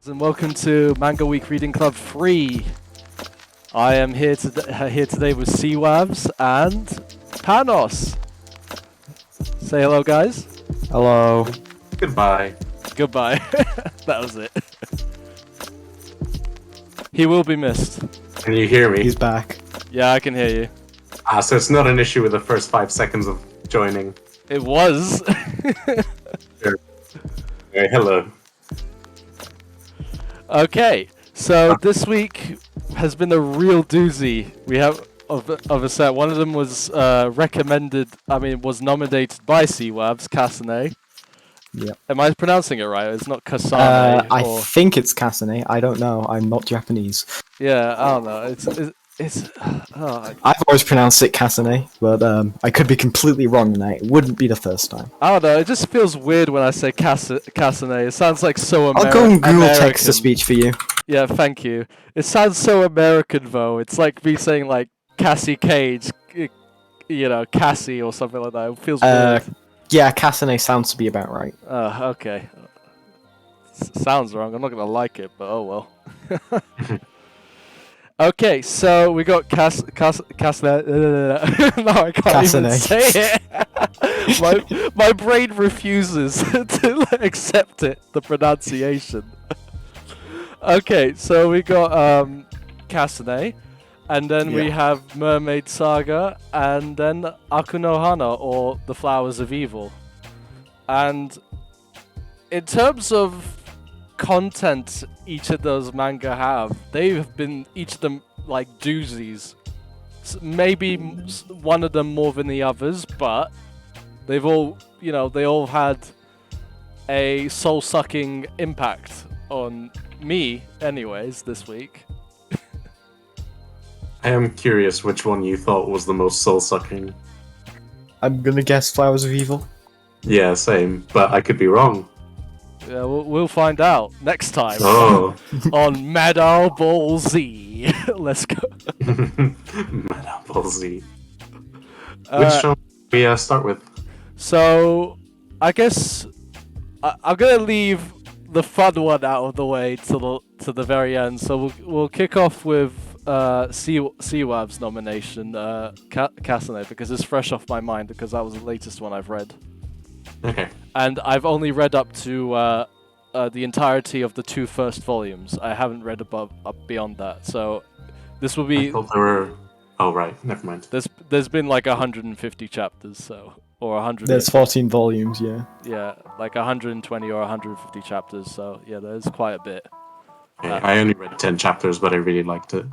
and welcome to Manga Week Reading Club 3. I am here today with Seawavs and Panos. Say hello, guys. Hello. Goodbye. Goodbye. That was it. He will be missed. Can you hear me? He's back. Yeah, I can hear you. So it's not an issue with the first 5 seconds of joining. It was. Sure. Hello. Okay, so this week has been a real doozy. We have of a set. One of them was was nominated by Seawavs, Kasane. Yeah. Am I pronouncing it right? It's not Kasane. I think it's Kasane. I don't know. I'm not Japanese. Yeah, I don't know. I've always pronounced it Kasane, but I could be completely wrong tonight. It wouldn't be the first time. I don't know. It just feels weird when I say Kasane. It sounds like so American. I'll go and Google text-to-speech for you. Yeah, thank you. It sounds so American, though. It's like me saying, like, Cassie Cage, Cassie or something like that. It feels weird. Yeah, Kasane sounds to be about right. Okay. Sounds wrong. I'm not going to like it, but oh well. Okay, so we got Kasane. No, I can't even say it. my brain refuses to accept it, the pronunciation. Okay, so we got Kasane, and then we have Mermaid Saga, and then Aku no Hana, or The Flowers of Evil. And in terms of content each of those manga have, they have been each of them like doozies. Maybe one of them more than the others, but they've all, they all had a soul-sucking impact on me, anyways, this week. I am curious which one you thought was the most soul-sucking. I'm gonna guess Flowers of Evil. Yeah, same, but I could be wrong. Yeah, we'll find out next time on Metal Ball Z. Let's go. Metal Ball Z. Which one we start with? So, I guess I'm gonna leave the fun one out of the way to the very end. So we'll kick off with Seawav's nomination, Kasane, because it's fresh off my mind because that was the latest one I've read. Okay. And I've only read up to the entirety of the 2 first volumes. I haven't read up beyond that. So this will be. I thought there were. Oh right, never mind. There's been like 150 chapters, so or 100. There's 14 volumes, yeah. Yeah, like 120 or 150 chapters. So yeah, there's quite a bit. Okay, I only read 10 chapters, but I really liked it.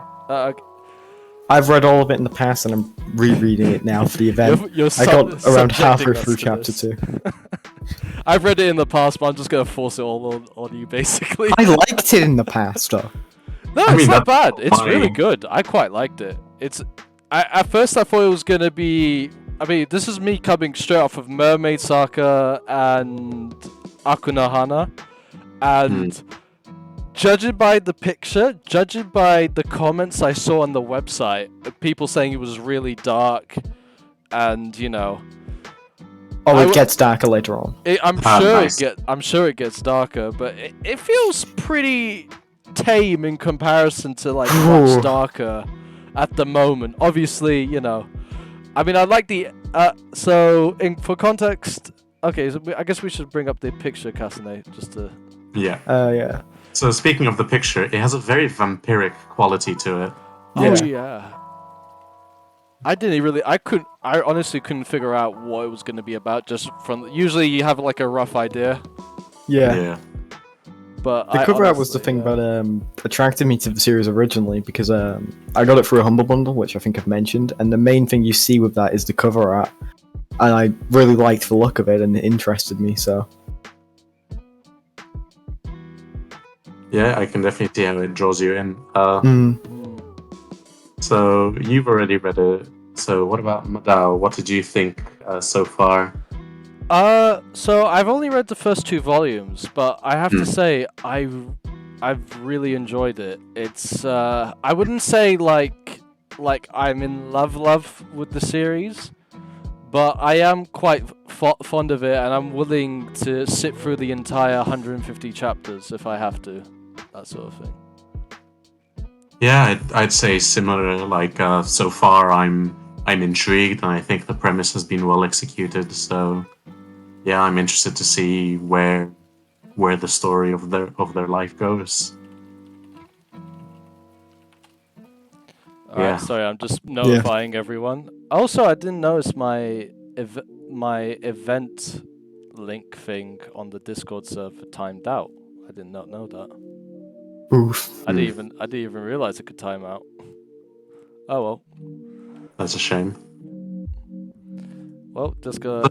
I've read all of it in the past, and I'm rereading it now for the event. I got around halfway through chapter 2. I've read it in the past, but I'm just gonna force it all on you, basically. I liked it in the past, though. No, it's not bad. It's really good. I quite liked it. At first I thought it was gonna be. I mean, this is me coming straight off of Mermaid Saga and Aku no Hana, and. Judging by the picture, judging by the comments I saw on the website, people saying it was really dark, and Oh, it gets darker later on. I'm sure it ggets darker, but it feels pretty tame in comparison to like much darker at the moment. Obviously, I mean, I like the for context. Okay, so I guess we should bring up the picture, Kasane, just to. Yeah. Yeah. So speaking of the picture, it has a very vampiric quality to it. Oh yeah. I honestly couldn't figure out what it was going to be about just from. Usually you have like a rough idea. Yeah. But the cover art was the thing that attracted me to the series originally, because I got it through a Humble Bundle, which I think I've mentioned, and the main thing you see with that is the cover art, and I really liked the look of it, and it interested me, so. Yeah, I can definitely see how it draws you in. So you've already read it. So what about Madao? What did you think so far? So I've only read the first 2 volumes, but I have to say I've really enjoyed it. It's I wouldn't say like I'm in love with the series, but I am quite fond of it, and I'm willing to sit through the entire 150 chapters if I have to. that sort of thing. Yeah, I'd say similar. Like so far, I'm intrigued, and I think the premise has been well executed. So yeah, I'm interested to see where the story of their life goes. Alright, sorry, I'm just notifying everyone. Also, I didn't notice my event link thing on the Discord server timed out. I did not know that. Oof. I didn't even realize it could time out. Oh well. That's a shame. Well, just gonna.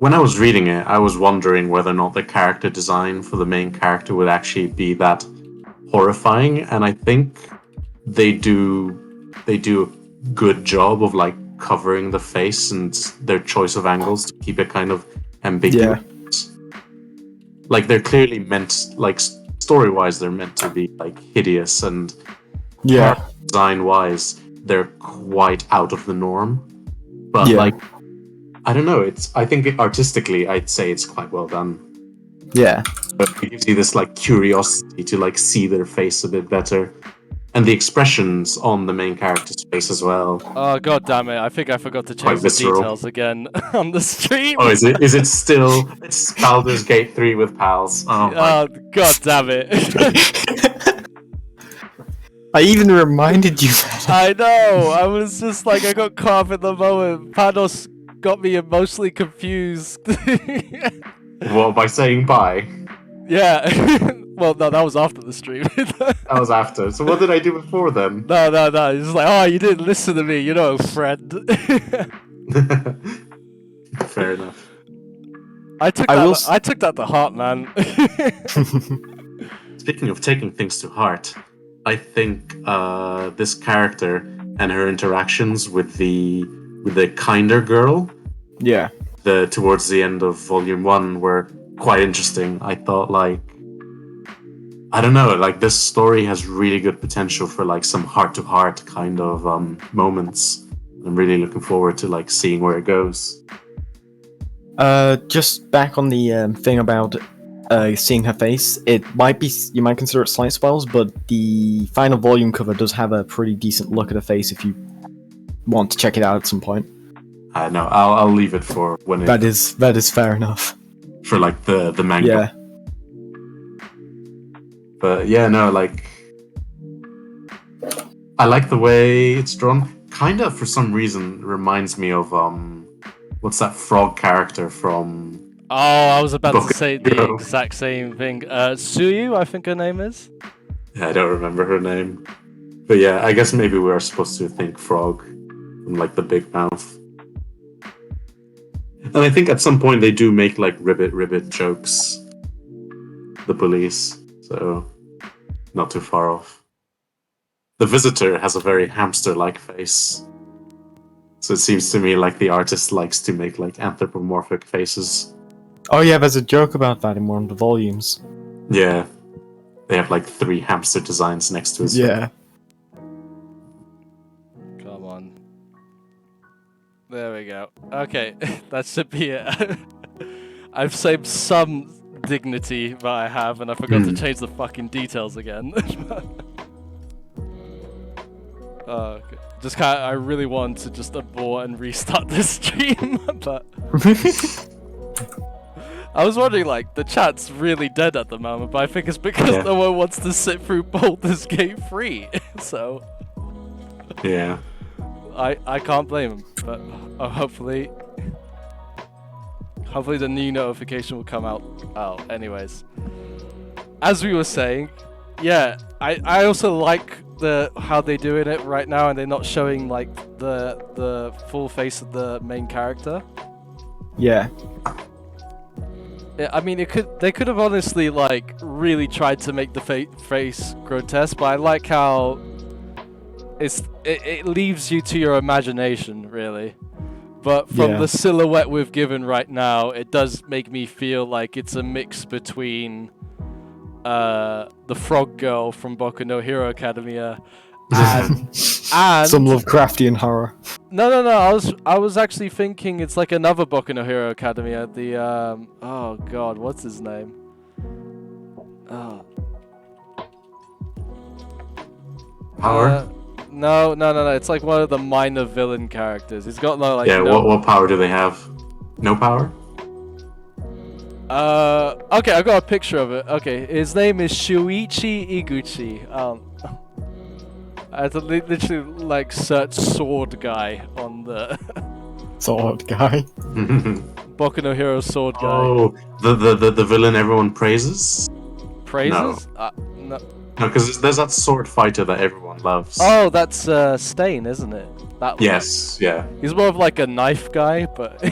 When I was reading it, I was wondering whether or not the character design for the main character would actually be that horrifying, and I think they do a good job of like covering the face and their choice of angles to keep it kind of ambiguous. Yeah. Like they're clearly meant, like story-wise, they're meant to be like hideous, and design-wise, they're quite out of the norm. But like, I don't know. I think artistically, I'd say it's quite well done. Yeah. But it gives you this like curiosity to like see their face a bit better. And the expressions on the main character's face as well. Oh god damn it! I think I forgot to change the details again on the stream. Oh, is it? Is it still? It's Baldur's Gate 3 with pals. Oh god damn it! I even reminded you. I know. I was just like, I got caught up in the moment. Panos got me emotionally confused. What, by saying bye? Yeah. Well, no, that was after the stream. That was after. So what did I do before then? No. It's just like, oh, you didn't listen to me, you know, friend. Fair enough. I took that to heart, man. Speaking of taking things to heart, I think this character and her interactions with the kinder girl, towards the end of Volume 1 were quite interesting. I thought, like, I don't know, like this story has really good potential for like some heart-to-heart kind of moments. I'm really looking forward to like seeing where it goes. Just back on the thing about seeing her face, you might consider it slight spoils, but the final volume cover does have a pretty decent look at her face if you want to check it out at some point. No, I'll leave it for when that is fair enough. For like the manga. Yeah. But yeah, no, like I like the way it's drawn. Kinda for some reason reminds me of what's that frog character from Oh, I was about to say the exact same thing. Suyu, I think her name is. Yeah, I don't remember her name. But yeah, I guess maybe we are supposed to think frog from like the big mouth. And I think at some point they do make like ribbit jokes. The police. So not too far off. The visitor has a very hamster-like face. So it seems to me like the artist likes to make like anthropomorphic faces. Oh yeah, there's a joke about that in one of the volumes. Yeah. They have like 3 hamster designs next to his face. Come on. There we go. Okay, that should be it. I've saved some dignity that I have, and I forgot to change the fucking details again. Okay. Just I really want to just abort and restart this stream, but I was wondering, like, the chat's really dead at the moment, but I think it's because no one wants to sit through Baldur's Gate 3, so yeah, I can't blame them, but hopefully the new notification will come out. Anyways, as we were saying, yeah, I also like how they're doing it right now, and they're not showing like the full face of the main character. Yeah. I mean, they could have honestly like really tried to make the face grotesque, but I like how it leaves you to your imagination, really. But from the silhouette we've given right now, it does make me feel like it's a mix between the frog girl from Boku no Hero Academia and some Lovecraftian horror. No. I was actually thinking it's like another Boku no Hero Academia. The oh god, what's his name? Oh. Power? No. It's like one of the minor villain characters. He's got no like. Yeah. No... What power do they have? No power? Okay, I got a picture of it. Okay, his name is Shuichi Iguchi. I had to literally like search sword guy on the Sword guy. Boku no Hero sword guy. Oh, the villain everyone praises? Praises? No. No. No, because there's that sword fighter that everyone loves. Oh, that's Stain, isn't it? That one. Yes, yeah. He's more of like a knife guy, but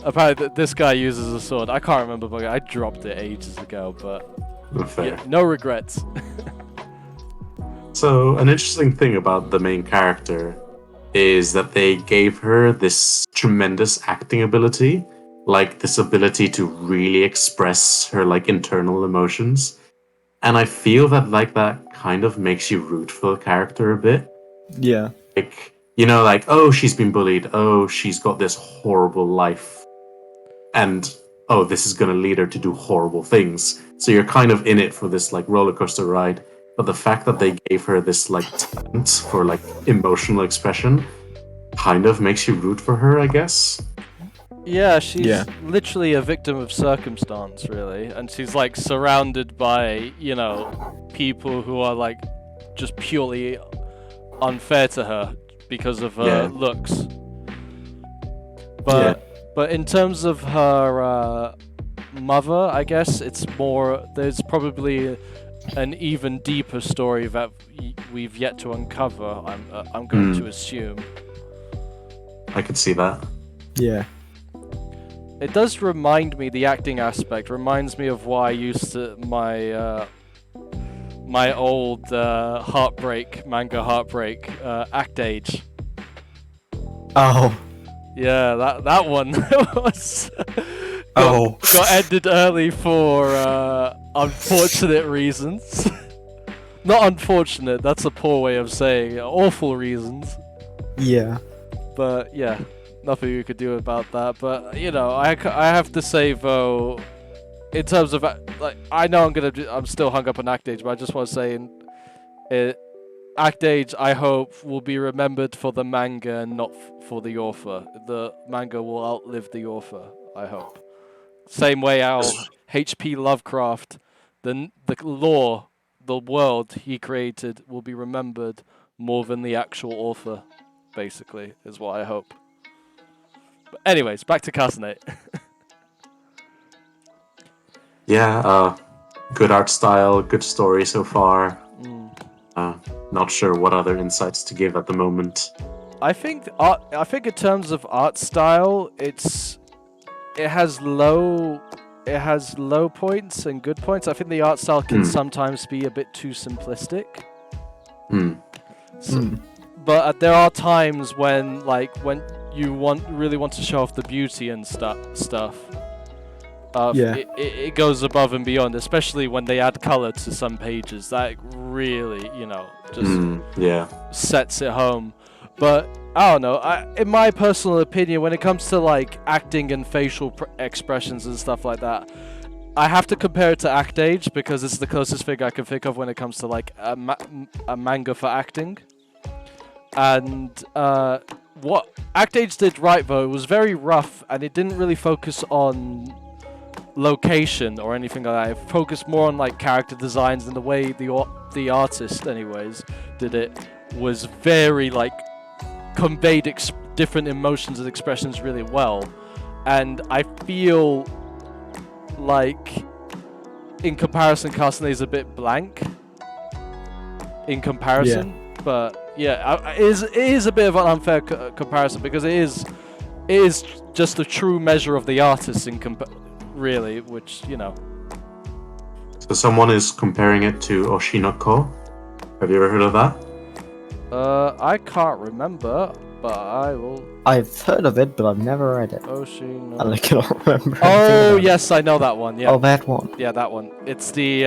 apparently this guy uses a sword. I can't remember, but I dropped it ages ago, but Fair. yeah, no regrets. So, an interesting thing about the main character is that they gave her this tremendous acting ability, like this ability to really express her like internal emotions. And I feel that like that kind of makes you root for the character a bit. Yeah. Like, you know, like, oh, she's been bullied. Oh, she's got this horrible life. And, oh, this is going to lead her to do horrible things. So you're kind of in it for this like roller coaster ride. But the fact that they gave her this like talent for like emotional expression kind of makes you root for her, I guess. Yeah, she's literally a victim of circumstance, really, and she's like surrounded by, you know, people who are like just purely unfair to her because of her looks. But in terms of her mother, I guess it's more. There's probably an even deeper story that we've yet to uncover. I'm going to assume. I could see that. Yeah. It does remind me, the acting aspect reminds me of why I used to my old manga heartbreak act age. Oh. Yeah, that one was got ended early for unfortunate reasons. Not unfortunate, that's a poor way of saying it. Awful reasons. Yeah. But yeah, nothing you could do about that. But you know, I have to say though, in terms of like, I know I'm still hung up on Act Age, but I just want to say, Act Age, I hope, will be remembered for the manga and not for the author. The manga will outlive the author, I hope. Same way how H.P. Lovecraft, the lore, the world he created, will be remembered more than the actual author. Basically, is what I hope. But anyways, back to Kasane. Yeah, good art style, good story so far. Not sure what other insights to give at the moment. I think in terms of art style, it has low points and good points. I think the art style can sometimes be a bit too simplistic. But there are times when you really want to show off the beauty and stuff. It goes above and beyond, especially when they add color to some pages. That really, just sets it home. But I don't know. In my personal opinion, when it comes to like acting and facial expressions and stuff like that, I have to compare it to Act Age because it's the closest thing I can think of when it comes to like a manga for acting. And what Act Age did right though, it was very rough and it didn't really focus on location or anything like that. It focused more on like character designs, and the way the artist anyways did it was very like conveyed different emotions and expressions really well. And I feel like in comparison Kasane is a bit blank in comparison, but yeah, it is a bit of an unfair comparison because it is just a true measure of the artist really, which, you know. So someone is comparing it to Oshinoko. Have you ever heard of that? I can't remember, but I will. I've heard of it, but I've never read it. Oshinoko. And I cannot remember. Oh, yes, I know that one. Yeah. Oh, that one. Yeah, that one. It's the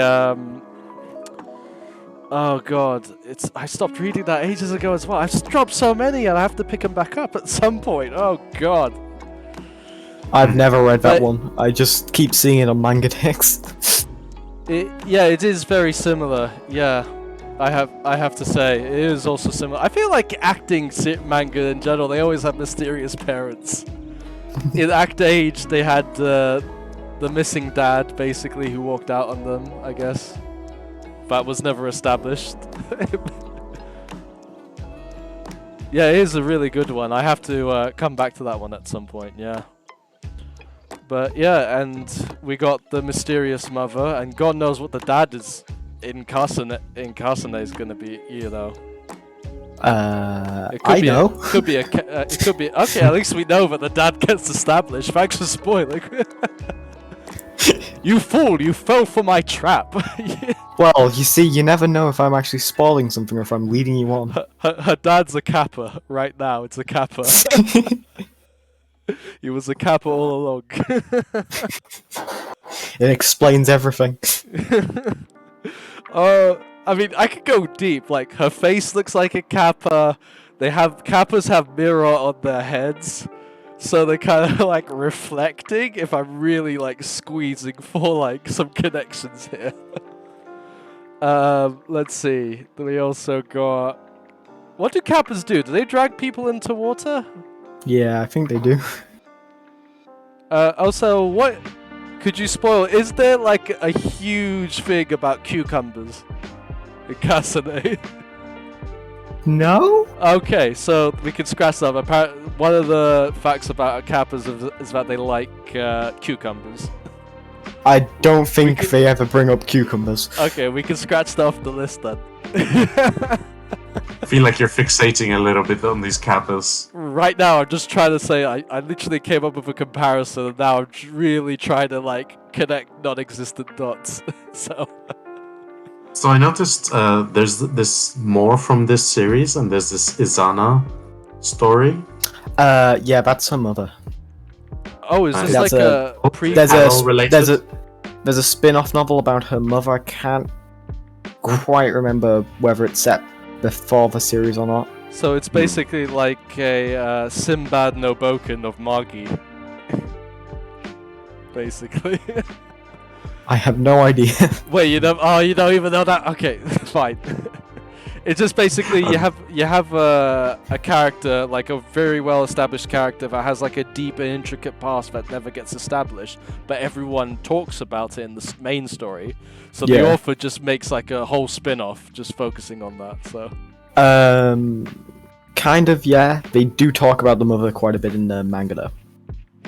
oh god, I stopped reading that ages ago as well. I've dropped so many, and I have to pick them back up at some point. Oh god. I've never read that one. I just keep seeing it on manga text. It is very similar. Yeah, I have to say it is also similar. I feel like acting manga in general, they always have mysterious parents. In Act Age, they had the missing dad, basically, who walked out on them, I guess. That was never established. Yeah, it is a really good one. I have to come back to that one at some point, yeah. But yeah, and we got the mysterious mother, and God knows what the dad is in Kasane is going to be, you know. I be know. It could be okay. At least we know that the dad gets established. Thanks for spoiling. You fool! You fell for my trap. Well, you see, you never know if I'm actually spoiling something or if I'm leading you on. Her dad's a kappa right now. It's a kappa. He was a kappa all along. It explains everything. I mean, I could go deep. Like, her face looks like a kappa. Kappas have mirror on their heads, so they're kind of like reflecting. If I'm really like squeezing for like some connections here. Let's see. We also got. What do kappas do? Do they drag people into water? Yeah, I think they do. Also, what could you spoil? Is there like a huge thing about cucumbers in Kasane? No? Okay, so we can scratch that. One of the facts about kappas is that they like cucumbers. I don't think they ever bring up cucumbers. Okay, we can scratch that off the list then. I feel like you're fixating a little bit on these kappas. Right now, I'm just trying to say I literally came up with a comparison, and now I'm really trying to like connect non-existent dots. So I noticed there's this more from this series, and there's this Izana story. Yeah, that's her mother. Oh, is this That's like a- a pre? There's related? a spin-off novel about her mother. I can't quite remember whether it's set before the series or not. So it's basically like a Sinbad no Boken of Magi. Basically. I have no idea. Wait, you don't? Oh, you don't even know that? Okay, fine. It's just basically you have a character, like a very well established character that has like a deep and intricate past that never gets established, but everyone talks about it in the main story. So the author just makes like a whole spin-off just focusing on that. So kind of, yeah. They do talk about the mother quite a bit in the manga though.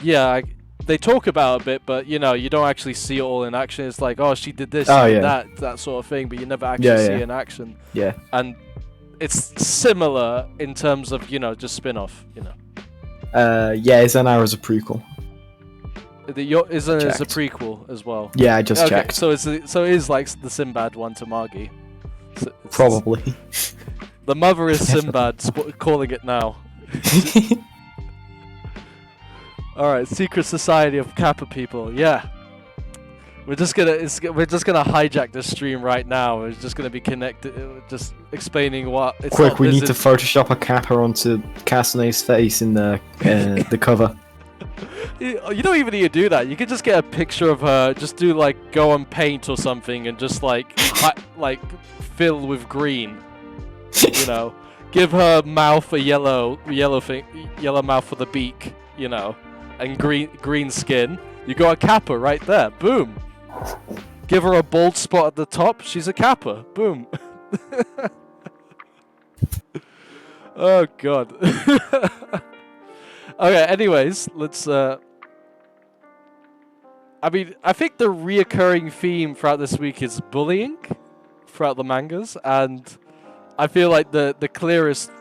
Yeah, they talk about it a bit, but you know, you don't actually see it all in action. It's like, oh, she did this, she did that sort of thing, but you never actually see it in action. Yeah. And it's similar in terms of, you know, just spin-off, you know. Yeah, Izana is a prequel. Isn't it a prequel as well? Yeah, I just checked. So it is like the Sinbad one to Magi. So Probably. The mother is Sinbad, calling it now. Alright, Secret Society of Kappa people, yeah. We're just gonna hijack this stream right now. We're just gonna be connected, just explaining what. Quick, we need to Photoshop a Kappa onto Kasane's face in the cover. You don't even need to do that. You could just get a picture of her. Just do like go on paint or something, and just like fill with green. You know, give her mouth a yellow mouth for the beak. You know, and green skin. You got a Kappa right there. Boom. Give her a bald spot at the top. She's a Kappa. Boom. Oh god. Okay, anyways, let's I mean, I think the reoccurring theme throughout this week is bullying throughout the mangas, and I feel like the clearest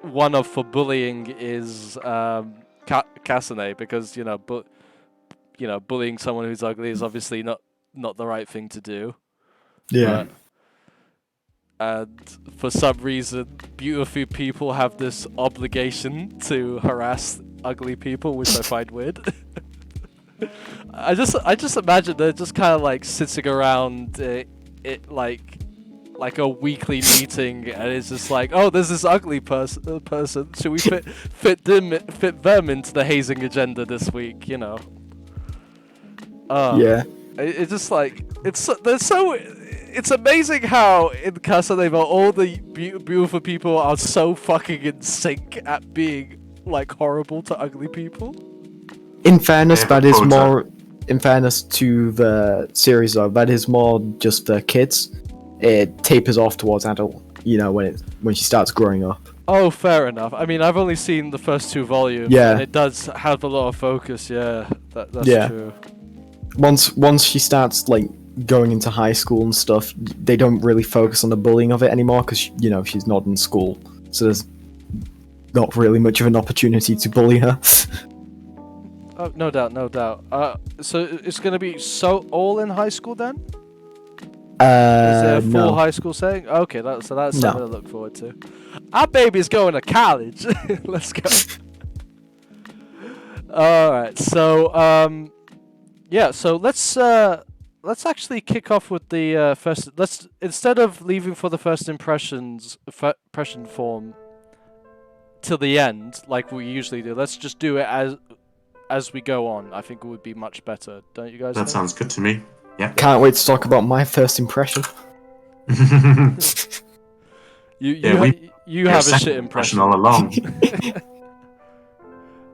one of for bullying is Kasane, because bullying someone who's ugly is obviously not the right thing to do. Yeah. And for some reason, beautiful people have this obligation to harass ugly people, which I find weird. I just imagine they're just kind of like sitting around it like a weekly meeting, and it's just like, oh, there's this ugly person. Should we fit them into the hazing agenda this week? You know. Yeah. It's just like it's amazing how in Kasane all the beautiful people are so fucking in sync at being like horrible to ugly people. In fairness, that is more. In fairness to the series, though, that is more just the kids. It tapers off towards adult. You know, when she starts growing up. Oh, fair enough. I mean, I've only seen the first 2 volumes. Yeah. And it does have a lot of focus. Yeah, that's true. Once she starts like going into high school and stuff, they don't really focus on the bullying of it anymore because you know she's not in school, so there's not really much of an opportunity to bully her. Oh, no doubt. So it's gonna be all in high school then? Is there a full no. high school setting? Okay, that's something to look forward to. Our baby's going to college. Let's go. All right, so yeah, so let's actually kick off with the first. Let's instead of leaving for the first impression form till the end like we usually do. Let's just do it as we go on. I think it would be much better, don't you guys? That sounds good to me. Yeah. Can't wait to talk about my first impression. You have a shit impression all along.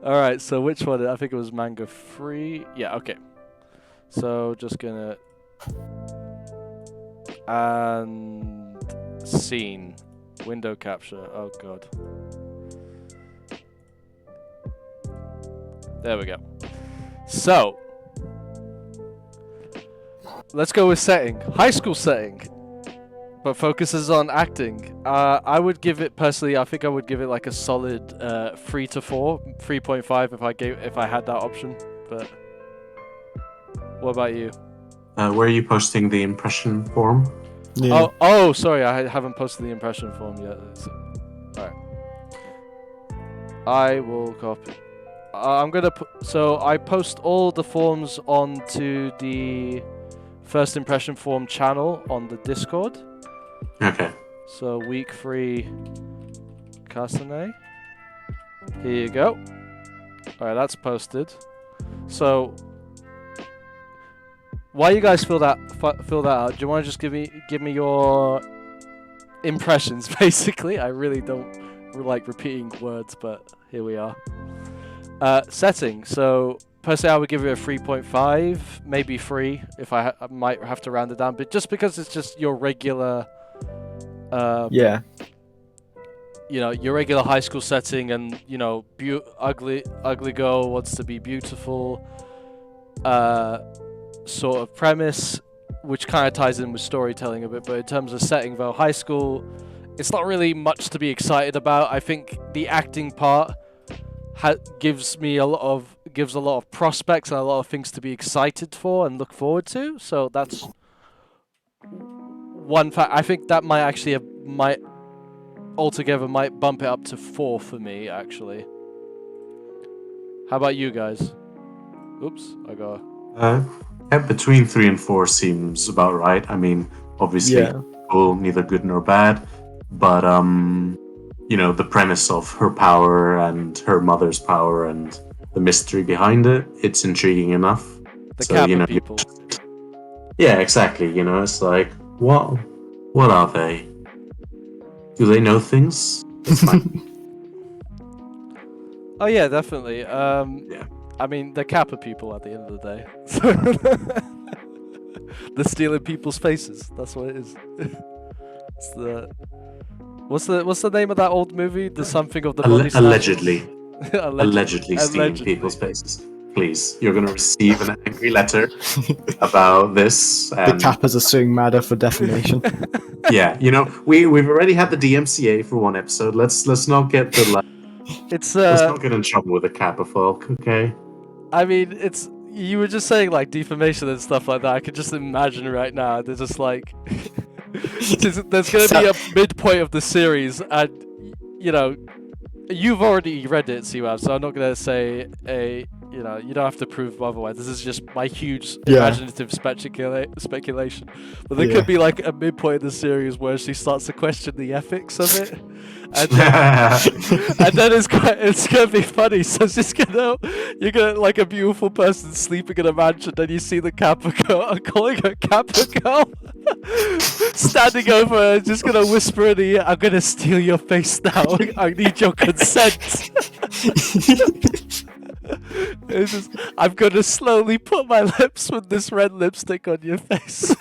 All right, so which one? I think it was manga free. Yeah, okay. So just gonna and scene window capture. Oh god. There we go. So let's go with setting. High school setting, but focuses on acting. I would give it personally. I think I would give it like a solid 3 to 4, 3.5 if I had that option. But what about you? Where are you posting the impression form? Yeah. Oh, sorry, I haven't posted the impression form yet. All right. I will copy. I'm gonna so I post all the forms onto the first impression form channel on the Discord. Okay. So week 3 Kasane. Here you go. Alright, that's posted. So while you guys fill that out, do you want to just give me your impressions basically? I really don't like repeating words, but here we are. Setting. So personally, I would give it a 3.5, maybe 3 if I might have to round it down, but just because it's just your regular, yeah, you know, your regular high school setting, and you know, ugly girl wants to be beautiful, sort of premise, which kind of ties in with storytelling a bit. But in terms of setting, though, high school, it's not really much to be excited about. I think the acting part gives a lot of prospects and a lot of things to be excited for and look forward to. So that's one fact. I think that might actually might bump it up to 4 for me actually. How about you guys? Oops, I got. Between 3 and 4 seems about right. I mean, obviously, neither good nor bad, but you know, the premise of her power and her mother's power and the mystery behind it, it's intriguing enough. The Kappa people. Yeah, exactly. You know, it's like, what are they? Do they know things? It's fine. Oh yeah, definitely. Yeah. I mean, they're Kappa people at the end of the day. They're stealing people's faces. That's what it is. It's the... What's the name of that old movie? The something of the body Allegedly. Allegedly stealing people's faces. Please, you're going to receive an angry letter about this. The Kappas are suing Mada for defamation. Yeah, you know, we've already had the DMCA for one episode. Let's not get the let's not get in trouble with the Kappa folk, okay? I mean, you were just saying like defamation and stuff like that. I could just imagine right now. They're just like. There's going to be a midpoint of the series, and you know, you've already read it, CWAV, so I'm not going to say you know, you don't have to prove otherwise. This is just my huge imaginative speculation. But there could be like a midpoint in the series where she starts to question the ethics of it, and then it's gonna be funny. So you're gonna like a beautiful person sleeping in a mansion, then you see the Kappa girl, calling her Kappa girl, standing over her, just gonna whisper in the ear, "I'm gonna steal your face now. I need your consent." It's just, I'm gonna slowly put my lips with this red lipstick on your face.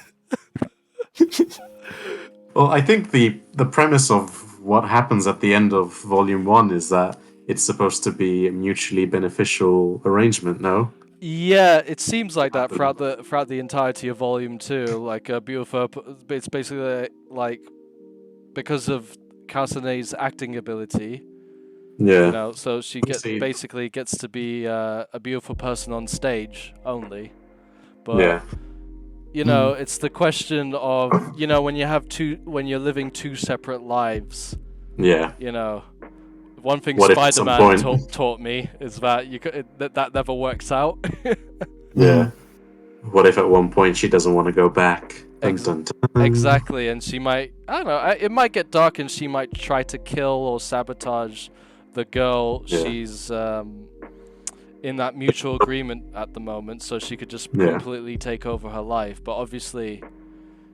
Well, I think the premise of what happens at the end of Volume 1 is that it's supposed to be a mutually beneficial arrangement, no? Yeah, it seems like that throughout the entirety of Volume 2. Like beautiful, it's basically like because of Kasane's acting ability. Yeah. You know, so she basically gets to be a beautiful person on stage only. But you know, it's the question of, you know, when you're living two separate lives. Yeah. You know, one thing Spider-Man taught me is that that never works out. Yeah. What if at one point she doesn't want to go back? Exactly, and she might, I don't know, it might get dark and she might try to kill or sabotage the girl she's in that mutual agreement at the moment, so she could just completely take over her life. But obviously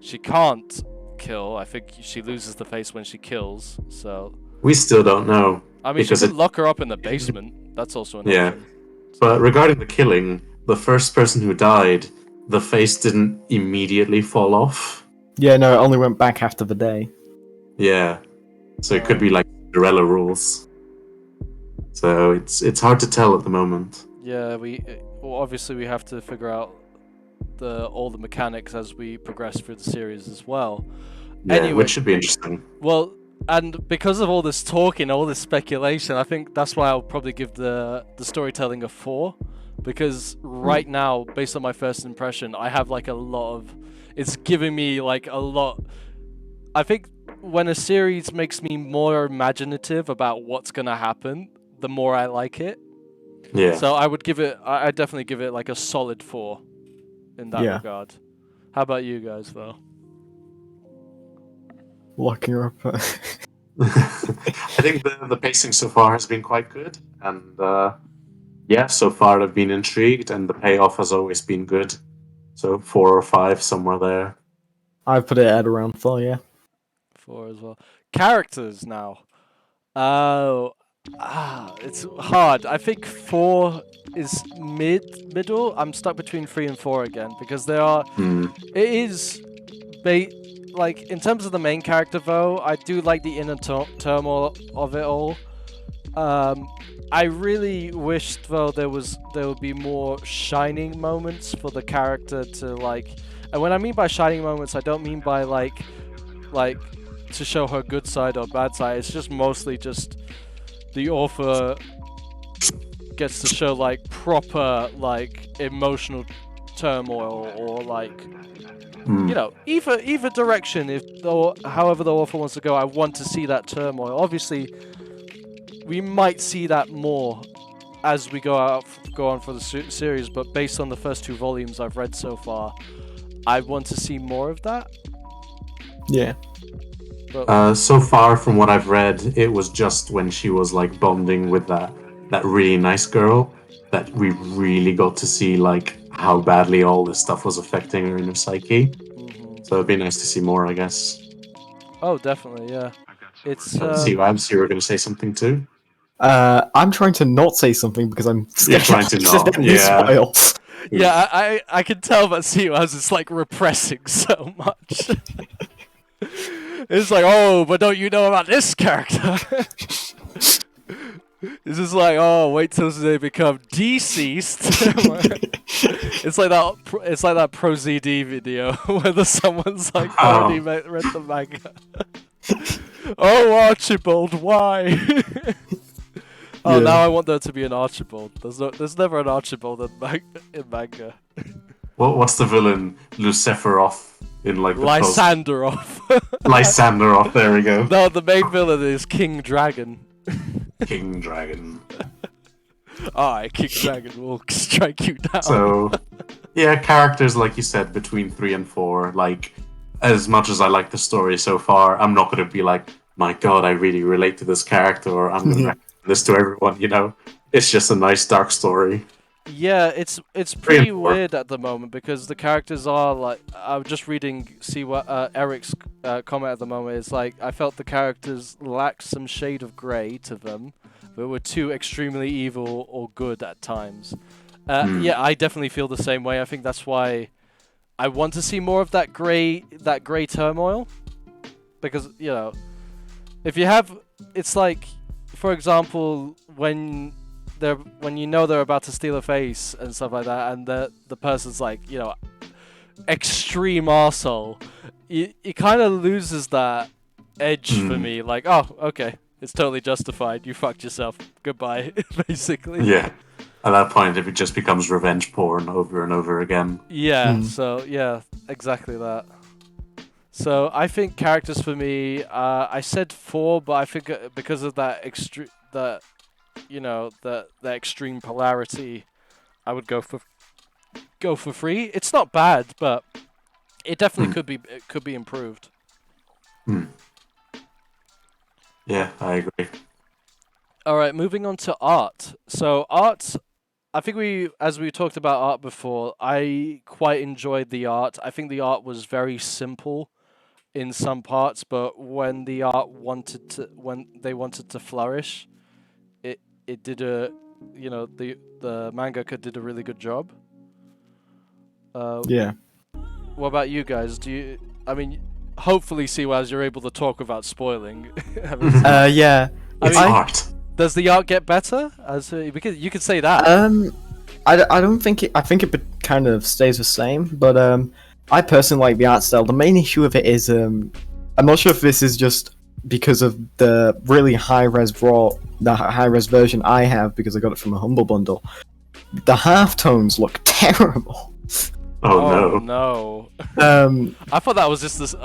she can't kill. I think she loses the face when she kills, so we still don't know. I mean, she could lock her up in the basement. That's also an option. But regarding the killing, the first person who died, the face didn't immediately fall off. Yeah, no, it only went back after the day. Yeah, so it could be like Cinderella rules. So it's hard to tell at the moment. Yeah, obviously we have to figure out all the mechanics as we progress through the series as well. Yeah, anyway, which should be interesting. Well, and because of all this talking, all this speculation, I think that's why I'll probably give the storytelling a 4. Because right now, based on my first impression, I have like a lot of... It's giving me like a lot... I think when a series makes me more imaginative about what's going to happen, the more I like it. Yeah. So I would give it... I definitely give it like a solid 4 in that regard. How about you guys, though? Locking her up. I think the pacing so far has been quite good. And... so far I've been intrigued, and the payoff has always been good. So 4 or 5, somewhere there. I put it at around 4, yeah. 4 as well. Characters now. It's hard. I think 4 is middle. I'm stuck between 3 and 4 again, because there are... It is... like, in terms of the main character, though, I do like the inner turmoil of it all. I really wished, though, there would be more shining moments for the character to, like... And when I mean by shining moments, I don't mean by, like to show her good side or bad side. It's just mostly just the author gets to show, like, proper, like, emotional turmoil or, like... You know, either direction, however the author wants to go, I want to see that turmoil. Obviously... We might see that more as we go on for the series, but based on the first 2 volumes I've read so far, I want to see more of that. Yeah. But, so far from what I've read, it was just when she was like bonding with that really nice girl that we really got to see like how badly all this stuff was affecting her inner psyche. So it'd be nice to see more, I guess. Oh, definitely, yeah. It's see, you were going to say something too. I'm trying to not say something because I'm scared trying to not. Spoil. Yeah, I can tell that COS is like repressing so much. It's like, oh, but don't you know about this character? It's just like, oh, wait till they become deceased. It's like that Pro ZD video where someone's like already read the manga. Oh, Archibald, why? Now I want there to be an Archibald. There's never an Archibald in manga. What's the villain? Luciferoth in like the Lysanderoth. Lysanderoth, there we go. No, the main villain is King Dragon. King Dragon. I King Dragon will strike you down. So, yeah, characters like you said between 3 and 4. Like, as much as I like the story so far, I'm not going to be like, my God, I really relate to this character, or I'm going to recommend this to everyone. You know, it's just a nice dark story. Yeah, it's pretty weird at the moment because the characters are like, I'm just reading, see what Eric's comment at the moment. It's like I felt the characters lacked some shade of grey to them, but were too extremely evil or good at times. Yeah, I definitely feel the same way. I think that's why I want to see more of that grey turmoil, because you know, if you have, it's like, for example, when you know they're about to steal a face and stuff like that, and the person's like, you know, extreme arsehole, it kind of loses that edge for me. Like, oh, okay, it's totally justified. You fucked yourself. Goodbye, basically. Yeah. At that point, it just becomes revenge porn over and over again. Yeah. So yeah, exactly that. So I think characters for me, I said 4, but I think because of that the extreme polarity, I would go for 3. It's not bad, but it definitely could be improved. Yeah, I agree. All right, moving on to art. So art, I think as we talked about art before, I quite enjoyed the art. I think the art was very simple in some parts, but when they wanted to flourish, it did the mangaka did a really good job. Yeah. What about you guys? Hopefully, as you're able to talk without spoiling. Yeah. It's art. Does the art get better? Because you could say that. I don't think I think it kind of stays the same, but I personally like the art style. The main issue of it is I'm not sure if this is just because of the really high res version I have, because I got it from a Humble Bundle. The halftones look terrible. Oh no. No. I thought that was just this.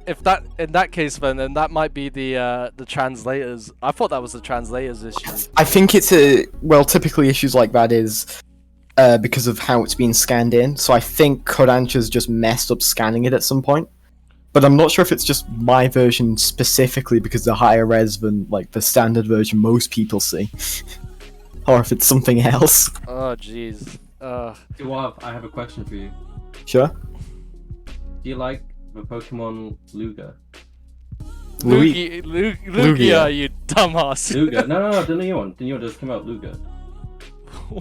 In that case, then that might be the translators. I thought that was the translators' issue. I think typically issues like that is because of how it's been scanned in. So I think Kodansha's just messed up scanning it at some point. But I'm not sure if it's just my version specifically because the higher res than like the standard version most people see, or if it's something else. Oh jeez. Duav, I have a question for you. Sure. Do you like the Pokemon Lugia? Lugia, you dumbass. Lugia? No, the new one. The new one just came out, Lugia.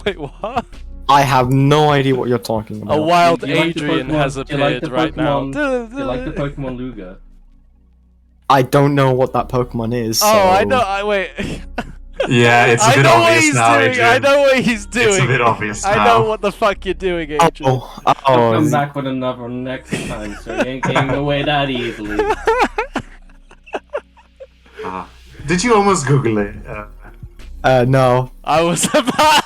Wait, what? I have no idea what you're talking about. A wild Do you like Adrian has appeared right now. Do you like the Pokemon Lugia? I don't know what that Pokemon is. Oh, so... I know. Wait. Yeah, it's a bit obvious now, Adrian. I know what he's doing. It's a bit obvious now. I know what the fuck you're doing, Adrian. I'll come back with another next time, so you ain't getting away that easily. Did you almost Google it? No. I was about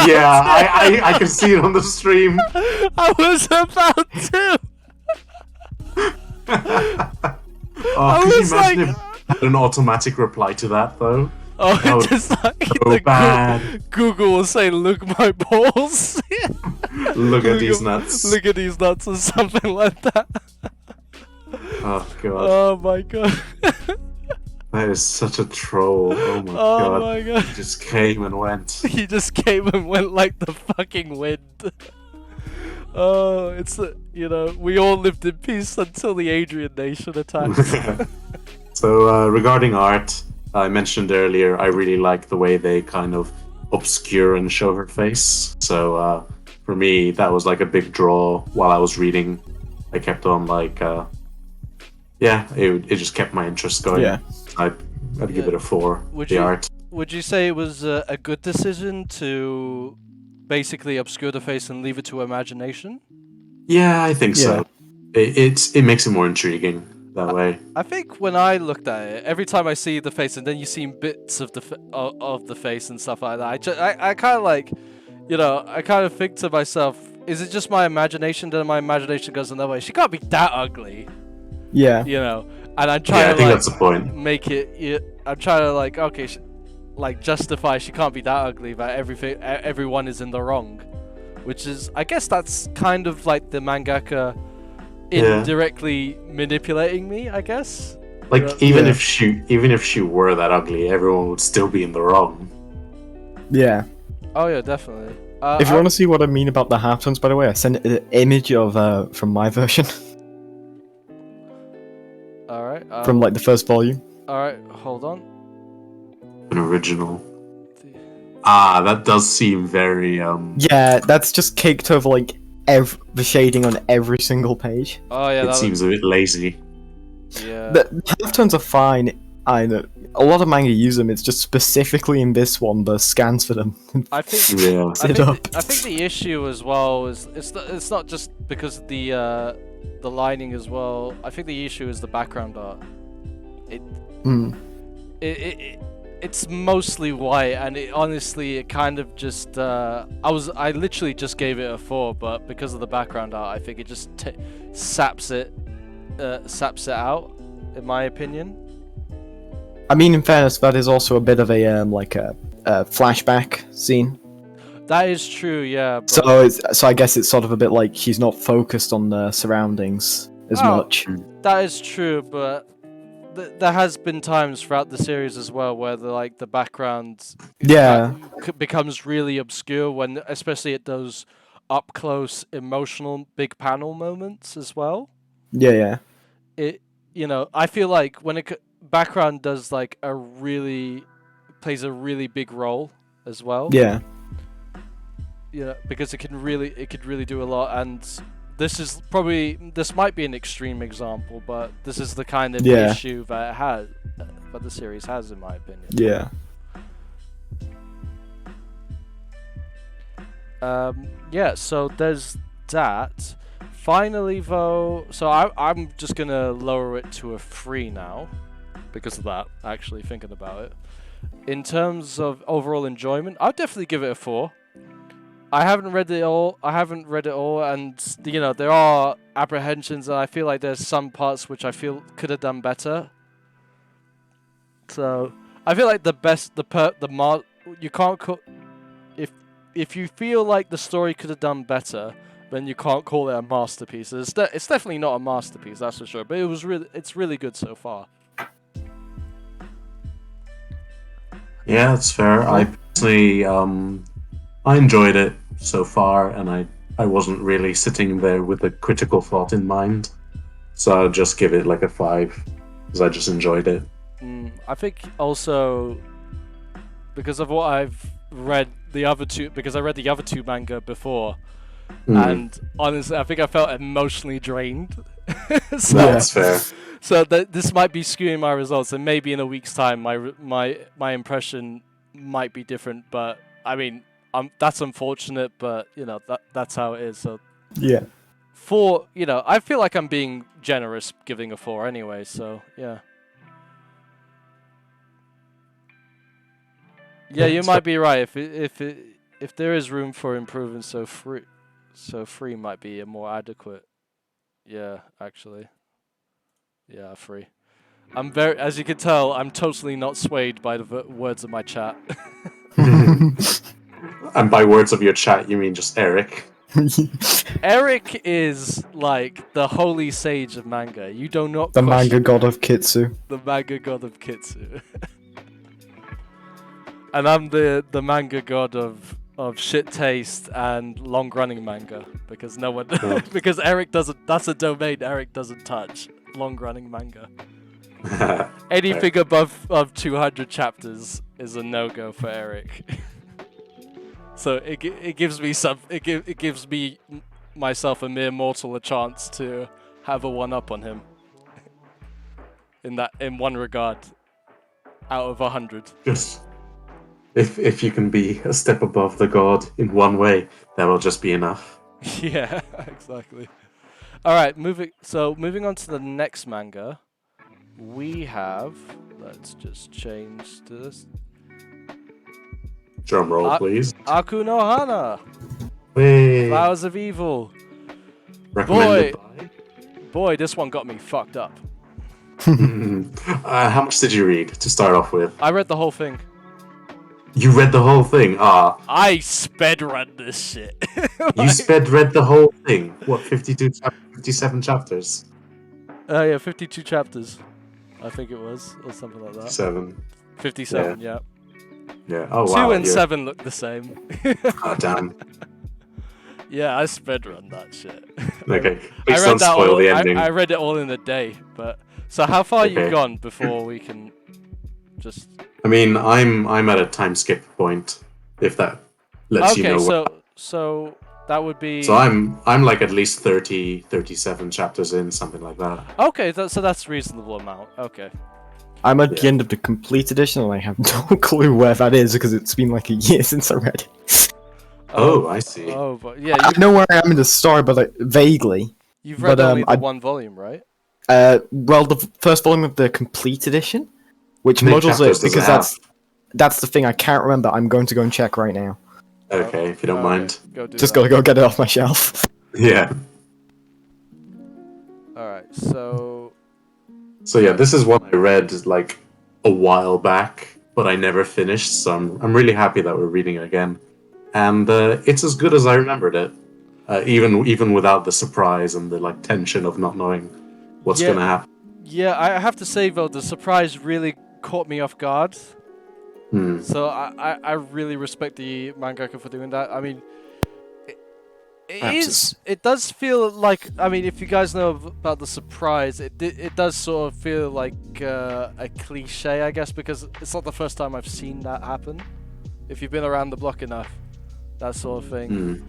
Yeah, to. I can see it on the stream. I was about to. Oh, could you imagine if I had an automatic reply to that, though? Oh, That was just like so bad. Google will say, "Look my balls." Look at these nuts. Look at these nuts, or something like that. Oh, God. Oh my god. That is such a troll. Oh, my Oh God. my god. He just came and went. He just came and went like the fucking wind. Oh, we all lived in peace until the Adrian Nation attacked. So, regarding art, I mentioned earlier, I really like the way they kind of obscure and show her face. So, for me, that was like a big draw while I was reading. I kept on it just kept my interest going. Yeah. I'd give it a 4. Art. Would you say it was a good decision to basically obscure the face and leave it to imagination? Yeah, I think so. It makes it more intriguing that way. I think when I looked at it, every time I see the face and then you see bits of the face and stuff like that, I kind of I kind of think to myself, is it just my imagination that my imagination goes another way? She can't be that ugly. Yeah. And I'm trying I think that's the point. make it. I'm trying to okay. like justify she can't be that ugly, but everyone is in the wrong, which is, I guess that's kind of like the mangaka indirectly manipulating me, I guess. Like even if she were that ugly, everyone would still be in the wrong. Yeah. Oh yeah, definitely. If you want to see what I mean about the halftones, by the way, I sent an image of from my version. All right. From like the first volume. All right, hold on. An original. That does seem very Yeah, that's just caked over like the shading on every single page. Oh yeah, it seems a bit lazy. Yeah. The halftones are fine. I know a lot of manga use them. It's just specifically in this one the scans for them. I think. Yeah. I think the issue as well is it's not just because of the lining as well. I think the issue is the background art. It's mostly white, and honestly it kind of just I literally just gave it a 4, but because of the background art, I think it just saps it out, in my opinion. I mean, in fairness, that is also a bit of a like a flashback scene. That is true, yeah. But... So I guess it's sort of a bit like she's not focused on the surroundings as much. That is true, but there has been times throughout the series as well where the background becomes really obscure, when especially at those up close emotional big panel moments as well. Yeah. I feel like when background does plays a really big role as well. Yeah. Because it could really do a lot, and this might be an extreme example, but this is the kind of issue that the series has, in my opinion. Yeah. So there's that. Finally, though, so I'm just gonna lower it to a 3 now, because of that. Actually, thinking about it, in terms of overall enjoyment, I'll definitely give it a 4. I haven't read it all, and there are apprehensions, and I feel like there's some parts which I feel could have done better. So I feel like you can't call if you feel like the story could have done better, then you can't call it a masterpiece. It's definitely not a masterpiece, that's for sure. But it's really good so far. Yeah, that's fair. I personally I enjoyed it so far, and I wasn't really sitting there with a critical thought in mind, so I'll just give it like a 5 because I just enjoyed it. I think also because of what I've read because I read the other two manga before, and honestly I think I felt emotionally drained. So, that's fair. So this might be skewing my results, and maybe in a week's time my impression might be different. But I mean, that's unfortunate, but that's how it is. So yeah, I feel like I'm being generous giving a 4 anyway. So yeah. Yeah, you might be right. If there is room for improvement, so 3 might be a more adequate. Yeah, actually. Yeah, 3. As you can tell, I'm totally not swayed by the words of my chat. And by words of your chat, you mean just Eric? Eric is like the holy sage of manga. You do not. The manga god of Kitsu. The manga god of Kitsu. And I'm the manga god of shit taste and long running manga, because no one because Eric doesn't. That's a domain Eric doesn't touch. Long running manga. Anything above 200 chapters is a no-go for Eric. So it gives me myself, a mere mortal, a chance to have a one-up on him. In one regard, out of 100. Just if you can be a step above the god in one way, that will just be enough. Yeah, exactly. All right, moving on to the next manga. We have, let's just change to this. Drum roll, please. Aku no Hana. Hey. Flowers of Evil. Recommended by? Boy, this one got me fucked up. How much did you read to start off with? I read the whole thing. You read the whole thing? Ah. I sped run this shit. You sped read the whole thing? What, 57 chapters? Yeah, 52 chapters. I think it was, or something like that. 57, yeah. Yeah, oh wow. 2 and 7 look the same. Oh, damn. Yeah, I sped run that shit. Okay, please don't spoil the ending. I read it all in a day, but... So how far you gone before we can just... I mean, I'm at a time skip point, if that lets you know. Okay, so that would be... So I'm like at least 37 chapters in, something like that. Okay, so that's a reasonable amount. Okay. I'm at the end of the complete edition, and I have no clue where that is because it's been like a year since I read it. Oh, I see. Oh, but yeah, I know where I am in the story, but like, vaguely. You've read only the one volume, right? Well, the first volume of the complete edition, which muddles it because that's the thing I can't remember. I'm going to go and check right now. Okay, if you don't mind. Just gotta go get it off my shelf. Yeah. Alright, so... So yeah, this is one I read like a while back, but I never finished, so I'm really happy that we're reading it again. And it's as good as I remembered it. Even without the surprise and the like tension of not knowing what's gonna happen. Yeah, I have to say though, the surprise really caught me off guard. So I really respect the mangaka for doing that. I mean, it does feel like, I mean, if you guys know about the surprise, it does sort of feel like a cliche, I guess, because it's not the first time I've seen that happen. If you've been around the block enough, that sort of thing.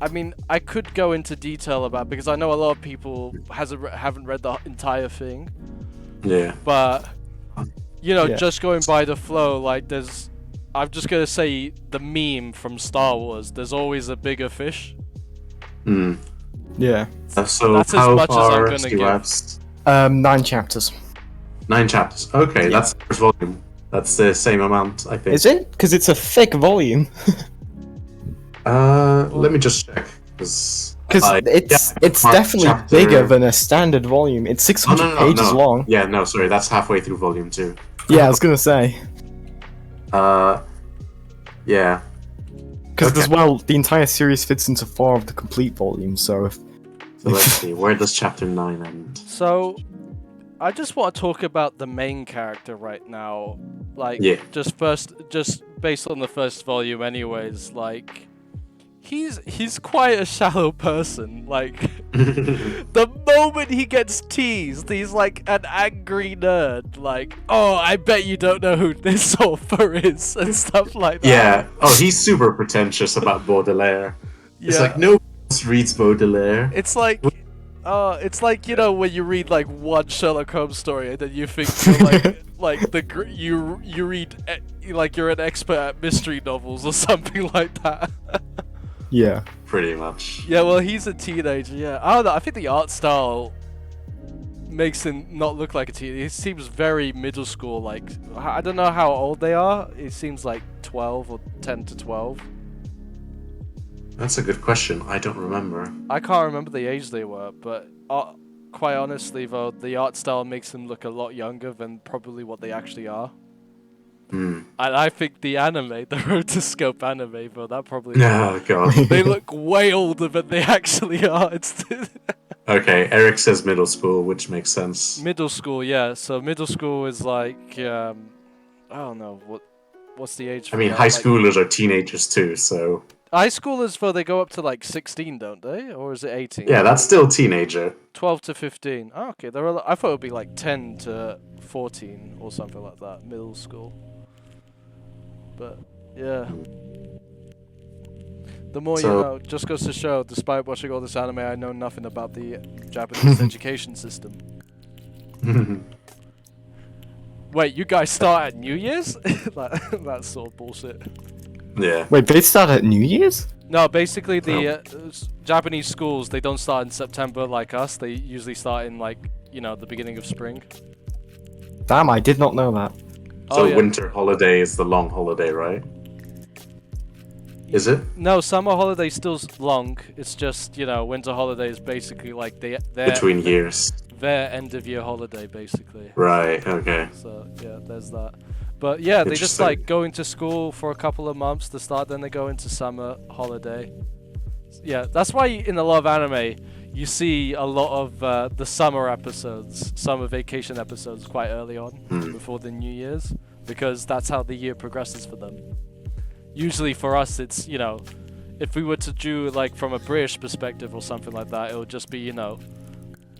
I mean, I could go into detail about, because I know a lot of people haven't read the entire thing. Yeah. But, you know, just going by the flow, like I'm just going to say the meme from Star Wars, there's always a bigger fish. Yeah. So that's how as much far as I'm going to give? 9 chapters. 9 chapters. Okay, that's the first volume. That's the same amount, I think. Is it? Because it's a thick volume. Let me just check. Because it's definitely bigger than a standard volume. It's 600 pages long. Yeah, no, sorry, that's halfway through volume 2. Yeah, I was gonna say. Yeah. Because as well, the entire series fits into 4 of the complete volumes, so... So let's see, where does chapter 9 end? So, I just want to talk about the main character right now. Like, just based on the first volume anyways, like... He's quite a shallow person. Like, the moment he gets teased, he's like an angry nerd. Like, oh, I bet you don't know who this author is, and stuff like that. Yeah. Oh, he's super pretentious about Baudelaire. It's like, no one else reads Baudelaire. It's like, you know, when you read like one Sherlock Holmes story and then you think you're you read like you're an expert at mystery novels or something like that. Yeah. Pretty much. Yeah, well, he's a teenager, yeah. I don't know, I think the art style makes him not look like a teenager. He seems very middle school, like, I don't know how old they are. It seems like 12 or 10 to 12. That's a good question. I don't remember. I can't remember the age they were, but quite honestly, though, the art style makes them look a lot younger than probably what they actually are. And I think the anime, the rotoscope anime, though, that probably... Oh, God. They look way older than they actually are. Okay, Eric says middle school, which makes sense. Middle school, yeah. So middle school is like... I don't know, what's the age for I mean, that? high schoolers are teenagers too, so... High schoolers, though, they go up to like 16, don't they? Or is it 18? Yeah, that's still teenager. 12 to 15. Oh, okay, I thought it would be like 10 to 14 or something like that, middle school. But, yeah. The more you know, just goes to show, despite watching all this anime, I know nothing about the Japanese education system. Wait, you guys start at New Year's? That's sort of bullshit. Yeah. Wait, they start at New Year's? No, basically the Japanese schools, they don't start in September like us. They usually start in like, you know, the beginning of spring. Damn, I did not know that. So winter holiday is the long holiday, right? Is it? No, summer holiday's still long. It's just, you know, winter holiday is basically like their between years. Their end of year holiday, basically. Right. Okay. So yeah, there's that. But yeah, they just like go into school for a couple of months to start, then they go into summer holiday. Yeah, that's why in a lot of anime you see a lot of the summer episodes, summer vacation episodes quite early on before the New Year's, because that's how the year progresses for them. Usually for us it's, you know, if we were to do like from a British perspective or something like that, it would just be, you know,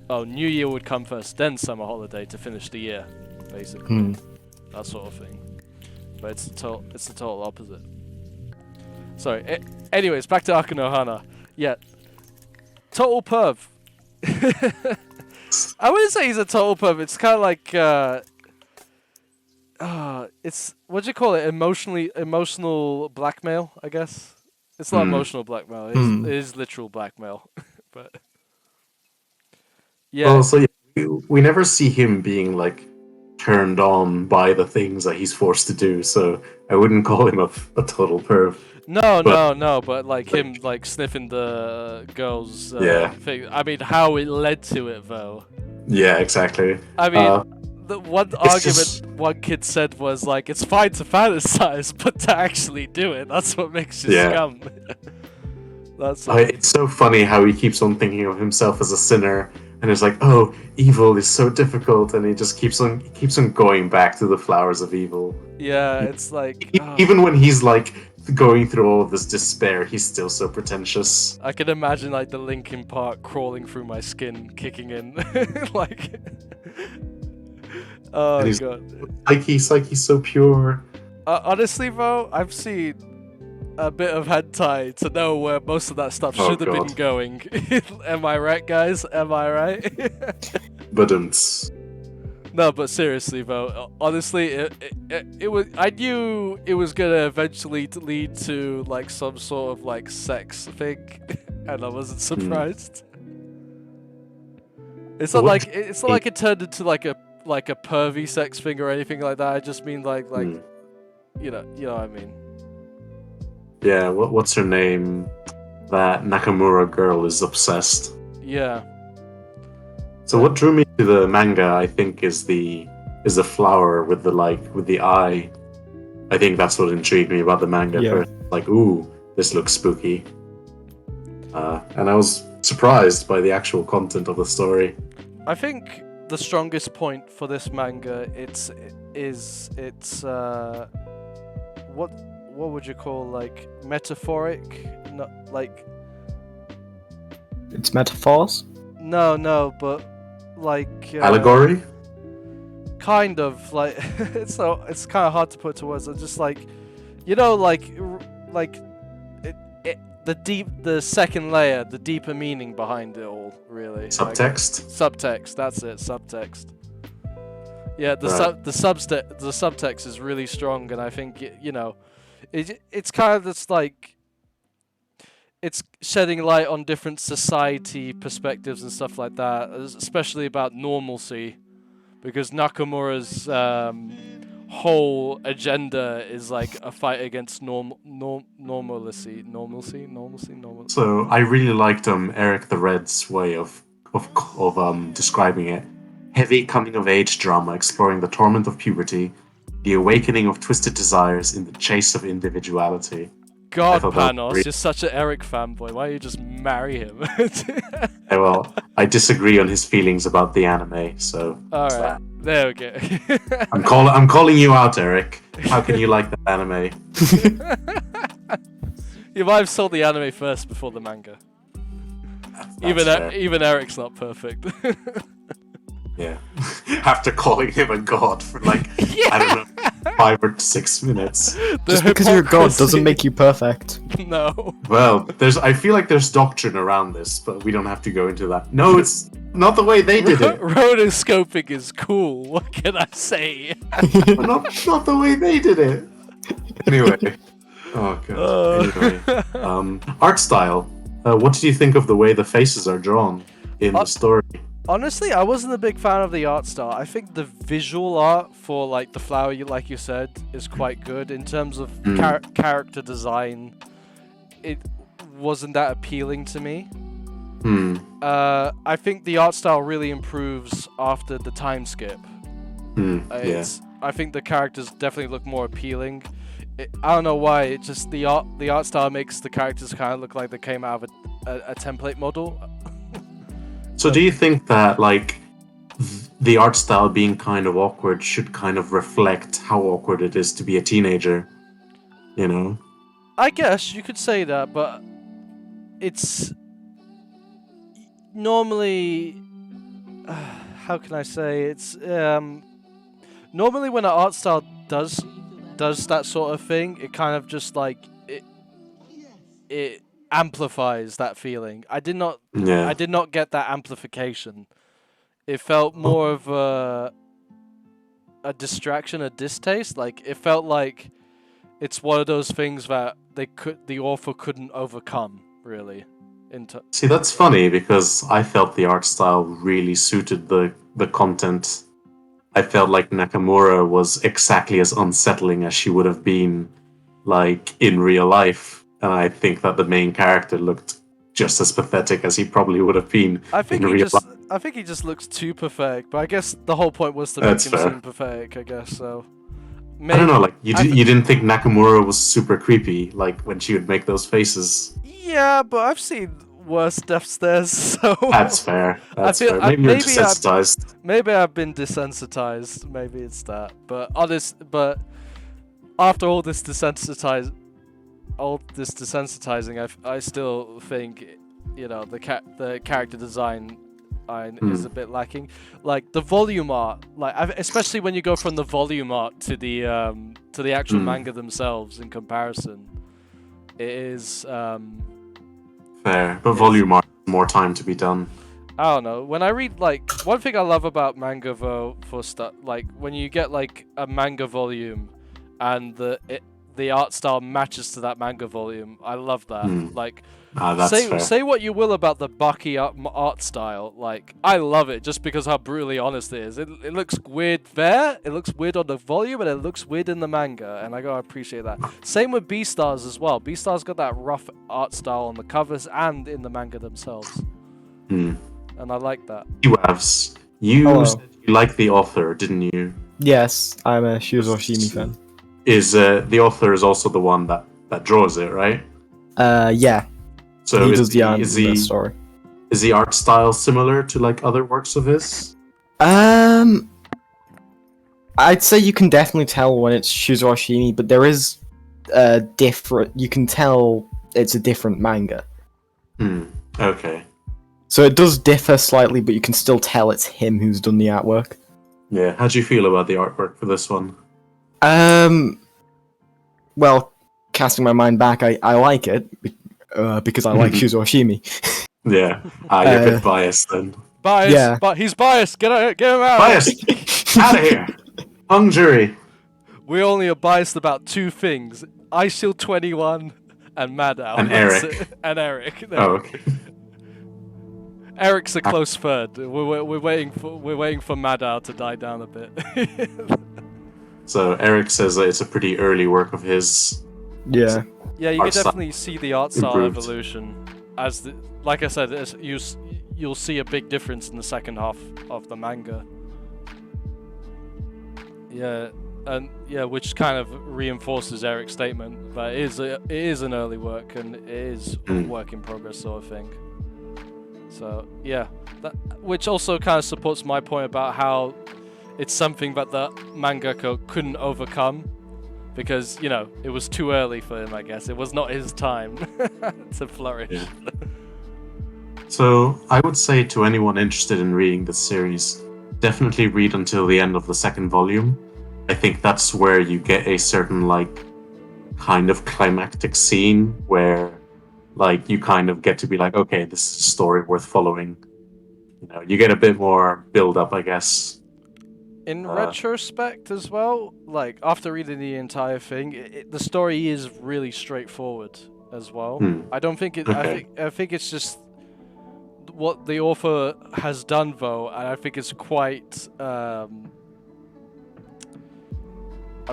oh, New Year would come first, then summer holiday to finish the year, basically. That sort of thing. But it's the total opposite. Sorry. Anyways, back to Akuno Hana. Yeah. Total perv. I wouldn't say he's a total perv. It's kind of like it's, what do you call it? Emotional blackmail, I guess. It's not emotional blackmail. It is literal blackmail. But yeah. Well, so yeah, we never see him being like turned on by the things that he's forced to do, so I wouldn't call him a total perv. No, but like him like sniffing the girl's thing. I mean, how it led to it though. Yeah, exactly. I mean, the one argument one kid said was like, it's fine to fantasize, but to actually do it, that's what makes you scum. It's so funny how he keeps on thinking of himself as a sinner. And it's like, oh, evil is so difficult, and he just keeps on going back to the flowers of evil. Yeah, it's like even when he's like going through all of this despair, he's still so pretentious. I can imagine like the Linkin Park crawling through my skin, kicking in, like. Oh god! He's so pure. Honestly, though, I've seen a bit of hentai to know where most of that stuff should have been going. Am I right, guys? Am I right? No, but seriously though, honestly, it was. I knew it was gonna eventually lead to like some sort of like sex thing, and I wasn't surprised. It's not like it turned into like a pervy sex thing or anything like that. I just mean like you know what I mean. Yeah, what's her name? That Nakamura girl is obsessed. Yeah. So what drew me to the manga, I think, is the flower with the eye. I think that's what intrigued me about the manga. Yeah. First. Like, ooh, this looks spooky. And I was surprised by the actual content of the story. I think the strongest point for this manga what would you call like metaphoric? Not like it's metaphors? No, but like allegory? Kind of like it's kind of hard to put to words. It's just like, you know, like the second layer, the deeper meaning behind it all, really. Subtext. Like, subtext. That's it. Subtext. Yeah, the subtext is really strong, and I think you know, it's kind of just like it's shedding light on different society perspectives and stuff like that, especially about normalcy, because Nakamura's whole agenda is like a fight against normalcy. So I really liked Eric the Red's way of describing it. Heavy coming-of-age drama exploring the torment of puberty, the awakening of twisted desires in the chase of individuality. God, Panos, you're such an Eric fanboy. Why don't you just marry him? Well, I disagree on his feelings about the anime, so... Alright, there we go. I'm calling you out, Eric. How can you like that anime? You might have sold the anime first before the manga. Even Eric's not perfect. Yeah. After calling him a god for like, I don't know, 5 or 6 minutes. Just because you're a god doesn't make you perfect. No. Well, I feel like there's doctrine around this, but we don't have to go into that. No, it's not the way they did it. Rotoscoping is cool. What can I say? not the way they did it. Anyway. Oh god. Anyway. Art style. What did you think of the way the faces are drawn in the story? Honestly, I wasn't a big fan of the art style. I think the visual art for like the flower, like you said, is quite good. In terms of character design, it wasn't that appealing to me. I think the art style really improves after the time skip. I think the characters definitely look more appealing. I don't know why. It just the art style makes the characters kind of look like they came out of a template model. So do you think that like the art style being kind of awkward should kind of reflect how awkward it is to be a teenager? You know? I guess you could say that, but it's normally how can I say it's normally when an art style does that sort of thing, it kind of just like it amplifies that feeling. I did not get that amplification. It felt more of a distraction, a distaste. Like it felt like it's one of those things that the author couldn't overcome really. See, that's funny because I felt the art style really suited the content. I felt like Nakamura was exactly as unsettling as she would have been like in real life, and I think that the main character looked just as pathetic as he probably would have been in real life. I think he just looks too pathetic, but I guess the whole point was to make him seem pathetic, I guess, so... Maybe. I don't know, like, you didn't think Nakamura was super creepy, like, when she would make those faces? Yeah, but I've seen worse death stares, so... That's fair, fair. Maybe you're desensitized. Maybe I've been desensitized, maybe it's that. But after all this desensitizing, I still think, you know, the character design is a bit lacking. Like the volume art, like especially when you go from the volume art to the actual manga themselves in comparison, it is fair. But volume art, more time to be done. I don't know. When I read, like, one thing I love about manga though, for stuff like when you get like a manga volume and the art style matches to that manga volume, I love that. Like, say what you will about the Baki art style, like, I love it just because how brutally honest it is. It looks weird there, it looks weird on the volume, and it looks weird in the manga, and I gotta appreciate that. Same with Beastars as well. Beastars got that rough art style on the covers and in the manga themselves. And I like that. You said you like the author, didn't you? Yes, I'm a Shuzo Oshimi fan. Is the author is also the one that draws it, right? Yeah. So he does the story. Is the art style similar to like other works of his? I'd say you can definitely tell when it's Shuzo Oshimi, but there is different. You can tell it's a different manga. Okay. So it does differ slightly, but you can still tell it's him who's done the artwork. Yeah. How do you feel about the artwork for this one? Well, casting my mind back, I like it because I like Shuzo Oshimi. Yeah, you're a bit biased then. Biased, yeah. But he's biased. Get him out. Biased. Out of here. Hung jury. We only are biased about two things: iShield 21 and Madao. And Eric. And Eric. Oh, okay. Eric's a close third. We're waiting for Madao to die down a bit. So Eric says that it's a pretty early work of his. Yeah. Yeah, you can definitely see the art style evolution. Like I said, you'll see a big difference in the second half of the manga. Yeah, which kind of reinforces Eric's statement that it is an early work and it is a work in progress sort of thing. So yeah, which also kind of supports my point about how it's something that the mangaka couldn't overcome because, you know, it was too early for him, I guess. It was not his time to flourish. Yeah. So I would say to anyone interested in reading this series, definitely read until the end of the second volume. I think that's where you get a certain, like, kind of climactic scene where, like, you kind of get to be like, okay, this is a story worth following. You know, you get a bit more build-up, I guess. In retrospect as well, like, after reading the entire thing, the story is really straightforward as well. I don't think it... Okay. I think it's just what the author has done, though, and I think it's quite... I'm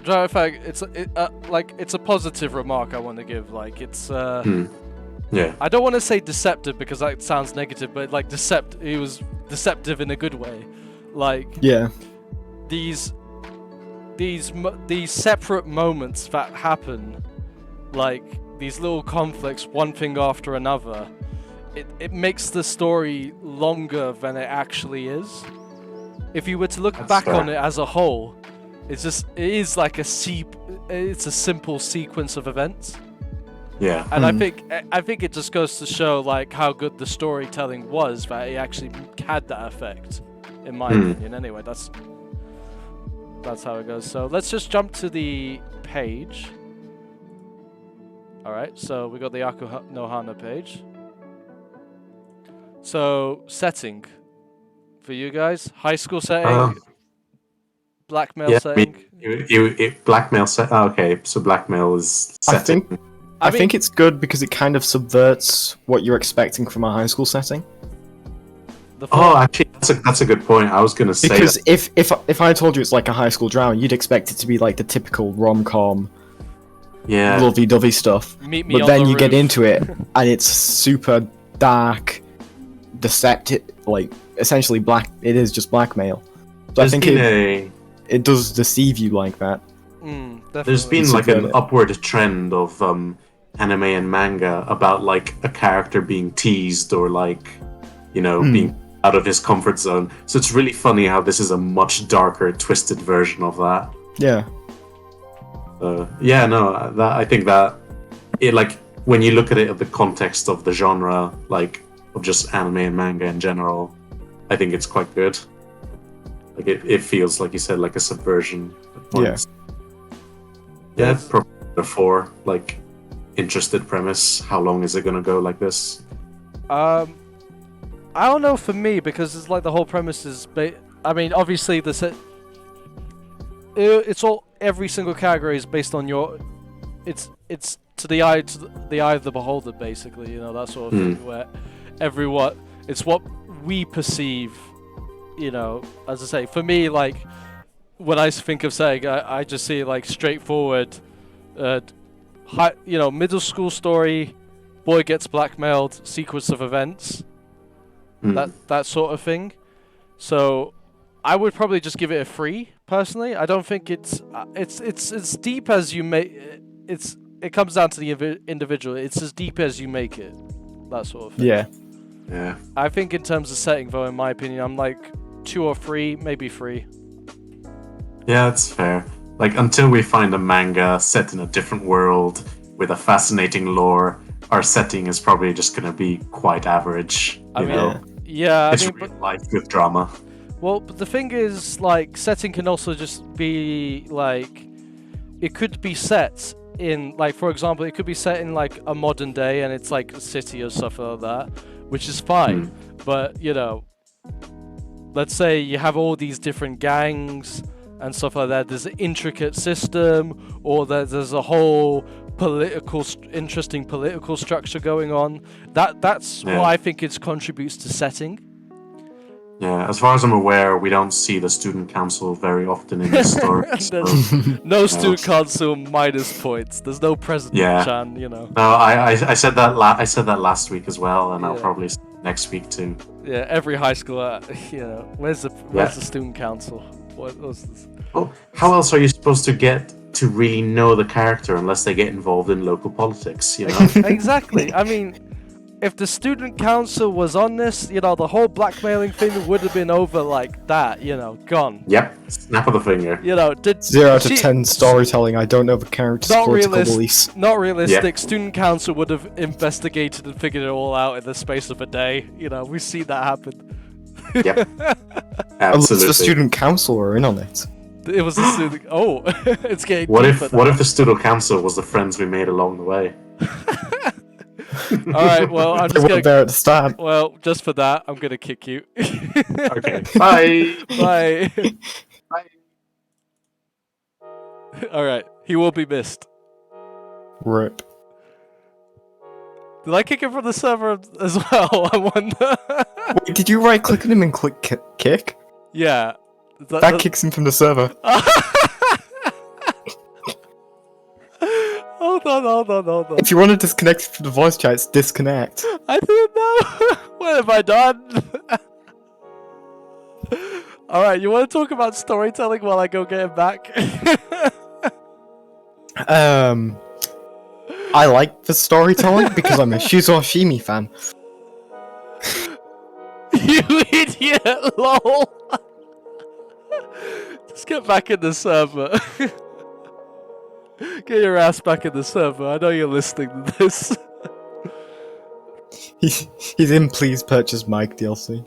trying to think... It's a positive remark I want to give. Like, it's... Yeah. I don't want to say deceptive because that sounds negative, but, like, he was deceptive in a good way. Like... Yeah. These these separate moments that happen, like these little conflicts, one thing after another, it makes the story longer than it actually is. If you were to look back on it as a whole, it is like it's a simple sequence of events. Yeah. And I think it just goes to show like how good the storytelling was, that it actually had that effect, in my opinion. Anyway, that's how it goes. So let's just jump to the page. All right, so we got the Aku no Hana page. So setting for you guys, high school setting, blackmail setting. Blackmail set. Okay, so blackmail is setting. I think it's good because it kind of subverts what you're expecting from a high school setting. Actually, that's a good point. I was going to say because if I told you it's like a high school drama, you'd expect it to be like the typical rom-com, lovey-dovey stuff. Meet me but on then the you roof. get into it, and it's super dark, deceptive, like essentially black. It is just blackmail. So I think it does deceive you like that. There's been like an upward trend of anime and manga about like a character being teased or like, being out of his comfort zone. So it's really funny how this is a much darker, twisted version of that. Yeah. I think that it, like, when you look at it in the context of the genre, like of just anime and manga in general, I think it's quite good. Like it feels, like you said, like a subversion at points. Yeah, probably 4, like, interested premise. How long is it gonna go like this? I don't know for me, because it's like the whole premise is. I mean, obviously it's all, every single category is based on your. It's to the eye of the beholder, basically. That sort of thing where it's what we perceive. As I say, for me, like, when I think of setting, I just see like straightforward, middle school story, boy gets blackmailed, sequence of events, that sort of thing. So I would probably just give it a 3 personally. I don't think it's as deep as you make. It comes down to the individual. It's as deep as you make it, that sort of thing. Yeah. I think in terms of setting, though, in my opinion, I'm like 2 or 3, maybe 3. Yeah, that's fair. Like, until we find a manga set in a different world with a fascinating lore, our setting is probably just going to be quite average. You know? Yeah, it's real life with drama. Well, but the thing is, like, setting can also just be, like, it could be set in, like, for example, it could be set in, like, a modern day, and it's, like, a city or stuff like that, which is fine. But, let's say you have all these different gangs and stuff like that. There's an intricate system, or there's a whole interesting political structure going on. That's what I think it contributes to setting. Yeah, as far as I'm aware, we don't see the student council very often in this story. No student council, minus points. There's no President-chan, No, I said that last week as well, and I'll probably say next week too. Yeah, every high school, where's the student council? What was this? Well, how else are you supposed to get to really know the character unless they get involved in local politics? Exactly. I mean, if the student council was on this, the whole blackmailing thing would have been over like that. Gone. Yep. Snap of the finger. 0 out of 10 storytelling. I don't know the character's political beliefs. Not realistic. Yeah. Student council would have investigated and figured it all out in the space of a day. We see that happen. Yep. Absolutely. Unless the student council were in on it. It was the student. Oh, it's getting. What if the student council was the friends we made along the way? All right. Well, I'm just gonna. There at the start. Well, just for that, I'm gonna kick you. Okay. Bye. Bye. Bye. All right. He will be missed. Rip. Did I kick him from the server as well? I wonder. Wait, did you right click on him and click kick? Yeah. That kicks him from the server. Hold on. If you want to disconnect from the voice chat, it's disconnect. I didn't know. What have I done? All right, you want to talk about storytelling while I go get it back? I like the storytelling because I'm a Shuzo Oshimi fan. You idiot! Lol. Just get back in the server. Get your ass back in the server. I know you're listening to this. He's in Please Purchase Mike DLC.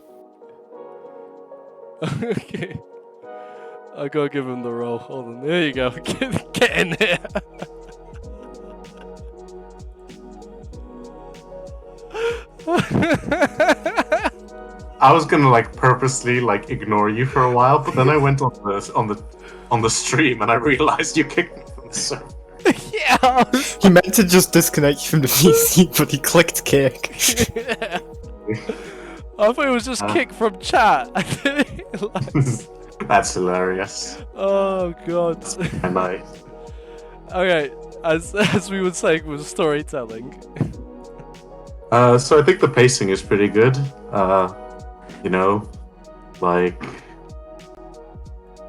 Okay. I'll go give him the roll. Hold on. There you go. Get in there. I was gonna like purposely like ignore you for a while, but then I went on the stream and I realized you kicked me from the server. Yeah. He meant to just disconnect you from the PC, but he clicked kick. Yeah. I thought it was just kick from chat. I didn't realize. That's hilarious. Oh god. And I. Okay, as we were saying with storytelling. So I think the pacing is pretty good. You know, like,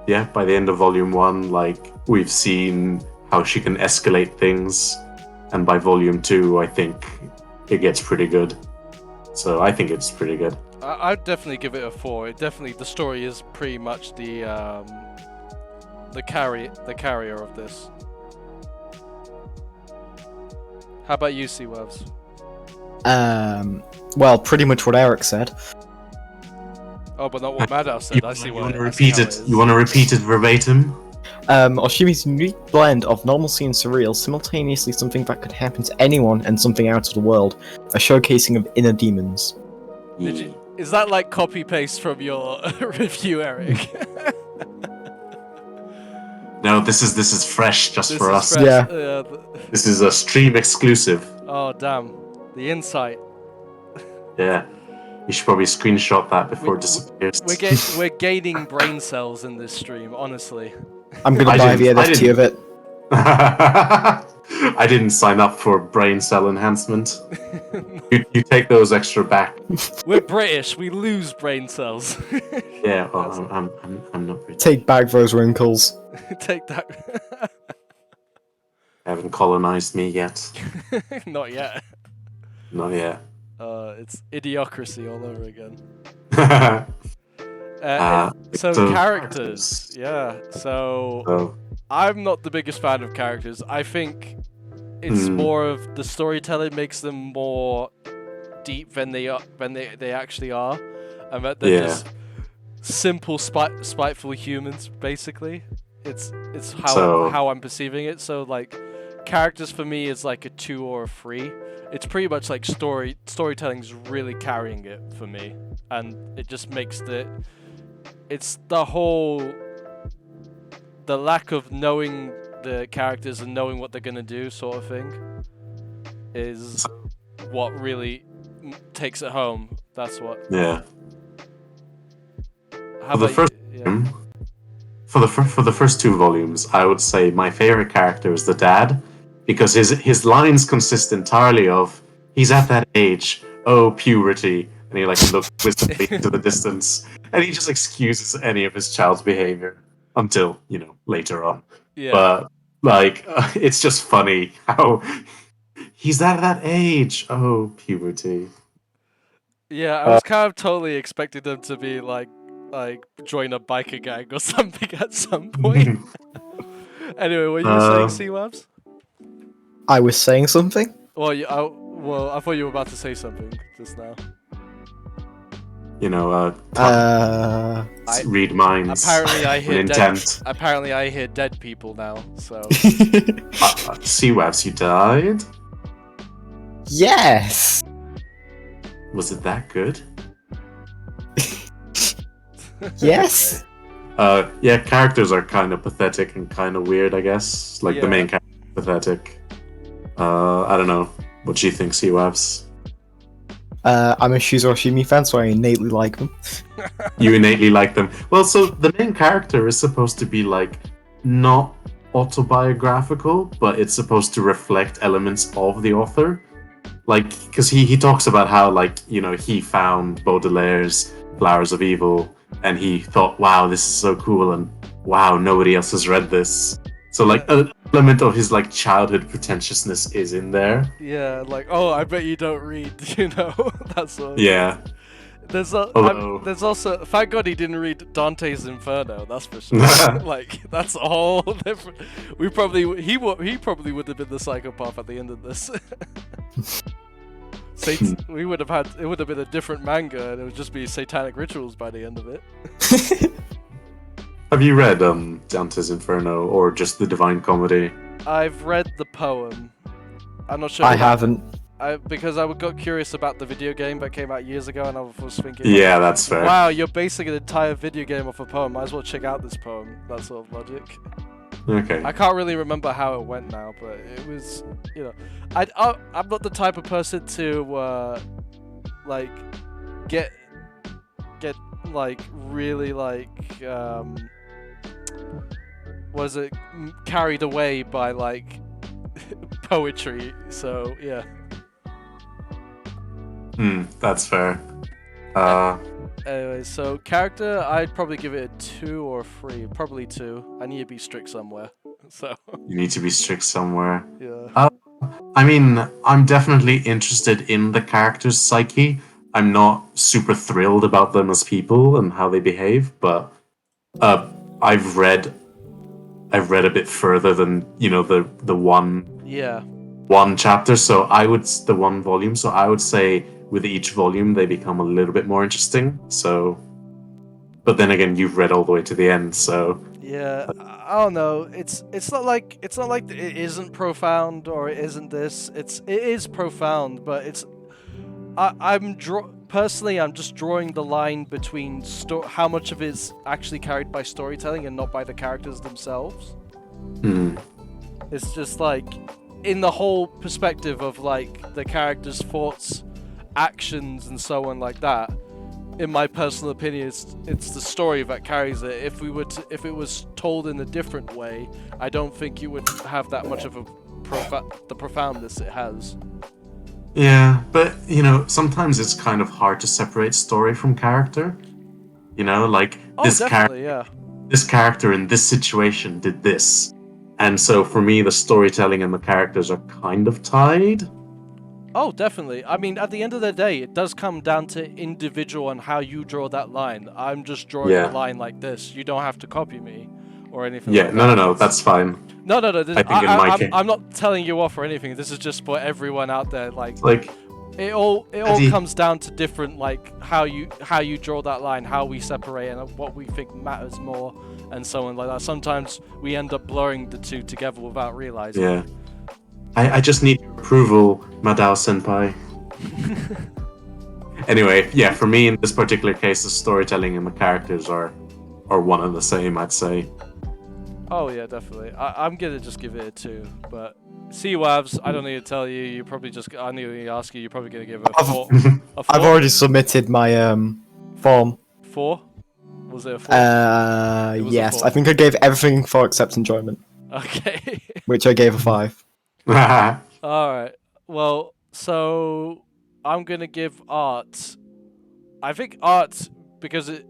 yeah, by the end of volume 1, like, we've seen how she can escalate things, and by volume 2, I think it gets pretty good. So I think it's pretty good. I'd definitely give it a 4. The story is pretty much the carrier of this. How about you, C-Webs? Well, pretty much what Eric said. Oh, but not what Madhouse said. I see You what. want to I see repeat how it? is. You want to repeat it verbatim? Oshimi's unique blend of normalcy and surreal, simultaneously something that could happen to anyone and something out of the world, a showcasing of inner demons. Is that like copy paste from your review, Eric? No, this is fresh just for us. Fresh. Yeah. This is a stream exclusive. Oh damn, the insight. Yeah, you should probably screenshot that before it disappears. We're gaining brain cells in this stream, honestly. I'm gonna buy the NFT of it. I didn't sign up for brain cell enhancement. You take those extra back. We're British. We lose brain cells. Yeah, well, I'm not British. Take back those wrinkles. Take that. Haven't colonized me yet. Not yet. Not yet. It's idiocracy all over again. So characters, yeah. So I'm not the biggest fan of characters. I think it's more of the storytelling makes them more deep than they actually are, and that they're just simple, spiteful humans. Basically, it's how I'm perceiving it. So like, characters for me is like a 2 or a 3. It's pretty much like storytelling's really carrying it for me, and it just makes it's the lack of knowing the characters and knowing what they're gonna do, sort of thing, is what really takes it home. That's what. Yeah. How about for the first 2 volumes, I would say my favorite character is the dad, because his lines consist entirely of he's at that age, oh puberty, and he like looks wistfully into the distance, and he just excuses any of his child's behavior until later on. Yeah. But like, it's just funny how he's at that age, oh puberty. Yeah, I was kind of totally expecting them to be like join a biker gang or something at some point. Anyway, what you were saying, C-Labs? I was saying something? Well, I thought you were about to say something just now. Read minds. Apparently, I hear intent. Apparently, I hear dead people now. So. C-Wabs, you died? Yes. Was it that good? Yes. Yeah, characters are kind of pathetic and kind of weird, I guess. Like the main character is pathetic. I don't know. What do you think, C-Wabs? I'm a Shuzo Oshimi fan, so I innately like them. You innately like them. Well, so the main character is supposed to be like not autobiographical, but it's supposed to reflect elements of the author. Like, because he talks about how, like, he found Baudelaire's Flowers of Evil and he thought, wow, this is so cool, and wow, nobody else has read this. So like an element of his like childhood pretentiousness is in there. Yeah, like, oh, I bet you don't read, you know? That's all. Yeah. There's Although... there's also, thank God he didn't read Dante's Inferno. That's for sure. Like, that's a whole different. He probably would have been the psychopath at the end of this. We would have had, it would have been a different manga, and it would just be satanic rituals by the end of it. Have you read Dante's Inferno or just the Divine Comedy? I've read the poem. I'm not sure. I haven't. Because I got curious about the video game that came out years ago, and I was thinking, yeah, that's fair. Wow, you're basing an entire video game off a poem. Might as well check out this poem. That sort of logic. Okay. I can't really remember how it went now, but it was, you know, I'm not the type of person to like get like really like was it carried away by like poetry. So yeah. That's fair. Anyway, so character, I'd probably give it a 2 or 3. Probably 2. I need to be strict somewhere. So. You need to be strict somewhere. Yeah. I mean, I'm definitely interested in the character's psyche. I'm not super thrilled about them as people and how they behave, but I've read a bit further than, you know, the one chapter. So the one volume. So I would say with each volume they become a little bit more interesting. So, but then again, you've read all the way to the end, so yeah, I don't know. It's not like it isn't profound or it isn't this. It is profound, but it's personally I'm just drawing the line between how much of it's actually carried by storytelling and not by the characters themselves. It's just like in the whole perspective of like the characters' thoughts, actions, and so on like that. In my personal opinion, it's the story that carries it. If it was told in a different way, I don't think it would have that much of the profoundness it has. Yeah, but you know, sometimes it's kind of hard to separate story from character. You know, like this character in this situation did this, and so for me, the storytelling and the characters are kind of tied. Oh, definitely. I mean, at the end of the day, it does come down to individual and how you draw that line. I'm just drawing a line like this. You don't have to copy me or anything like that. No, that's fine. No. I'm not telling you off or anything. This is just for everyone out there. Like it all comes down to different, like how you draw that line, how we separate, and what we think matters more, and so on like that. Sometimes we end up blurring the two together without realizing. Yeah. I just need approval, Madao Senpai. Anyway, yeah, for me in this particular case, the storytelling and the characters are one and the same, I'd say. Oh yeah, definitely. I'm gonna just give it a 2, but C-Wavs, I don't need to tell you. You probably I need to ask you. You're probably gonna give it a 4. A 4? I've already submitted my form. 4? Was it a 4? Yes. A 4. I think I gave everything for except enjoyment. Okay. Which I gave a 5. Alright. Well, so I'm gonna give art. I think art, because it,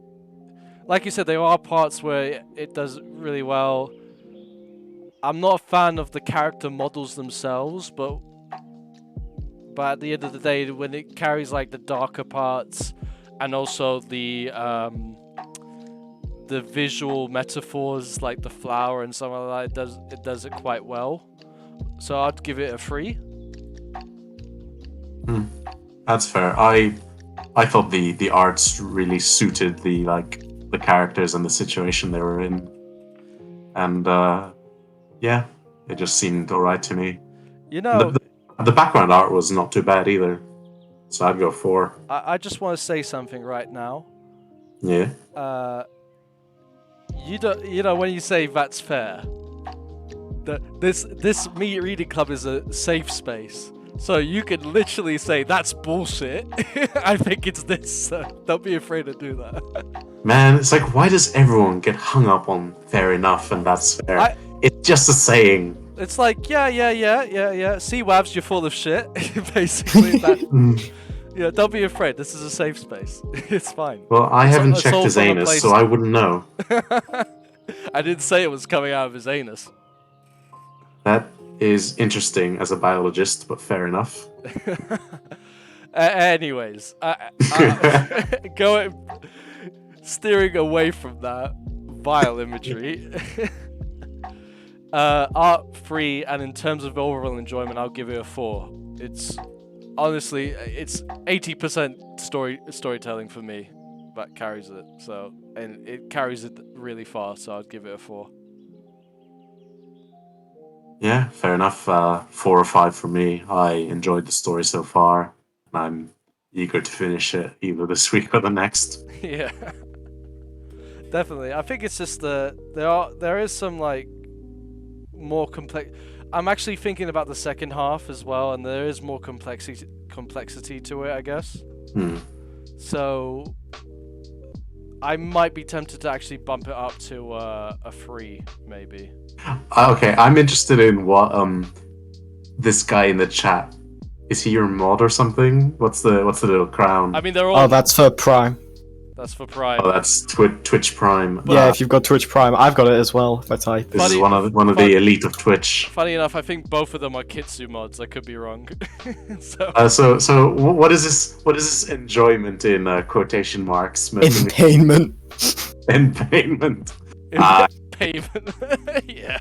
like you said, there are parts where it does really well. I'm not a fan of the character models themselves, but at the end of the day, when it carries like the darker parts and also the visual metaphors like the flower and something like that, it does it quite well. So I'd give it a 3. That's fair. I thought the arts really suited the characters and the situation they were in, and yeah, it just seemed alright to me. You know, the background art was not too bad either, so I'd go 4. I just want to say something right now. Yeah. You know when you say that's fair, this Manga Reading Club is a safe space. So you can literally say, that's bullshit. I think it's this. So don't be afraid to do that. Man, it's like, why does everyone get hung up on fair enough and that's fair? It's just a saying. It's like, yeah. See, Wabs, you're full of shit. Basically, Yeah, don't be afraid. This is a safe space. It's fine. Well, I haven't it's checked all his from a anus, place- so I wouldn't know. I didn't say it was coming out of his anus. That is interesting as a biologist, but fair enough. Anyways, steering away from that vile imagery. Art free, and in terms of overall enjoyment, I'll give it a 4. It's honestly, it's 80% storytelling for me that carries it. So, and it carries it really far. So I'd give it a 4. Yeah, fair enough. 4 or 5 for me. I enjoyed the story so far, and I'm eager to finish it either this week or the next. Yeah, definitely. I think it's just there is some like more complex. I'm actually thinking about the second half as well, and there is more complexity to it, I guess. So I might be tempted to actually bump it up to a 3, maybe. Okay, I'm interested in what this guy in the chat. Is he your mod or something? What's the little crown? I mean, they're all. Oh, that's for Prime. That's for Prime. Oh, that's Twitch Prime. Yeah, if you've got Twitch Prime, I've got it as well. If I type. This is one of the elite of Twitch. Funny enough, I think both of them are Kitsu mods. I could be wrong. So what is this? What is this enjoyment in quotation marks? Enpainment. Enpainment. Payment. Yeah.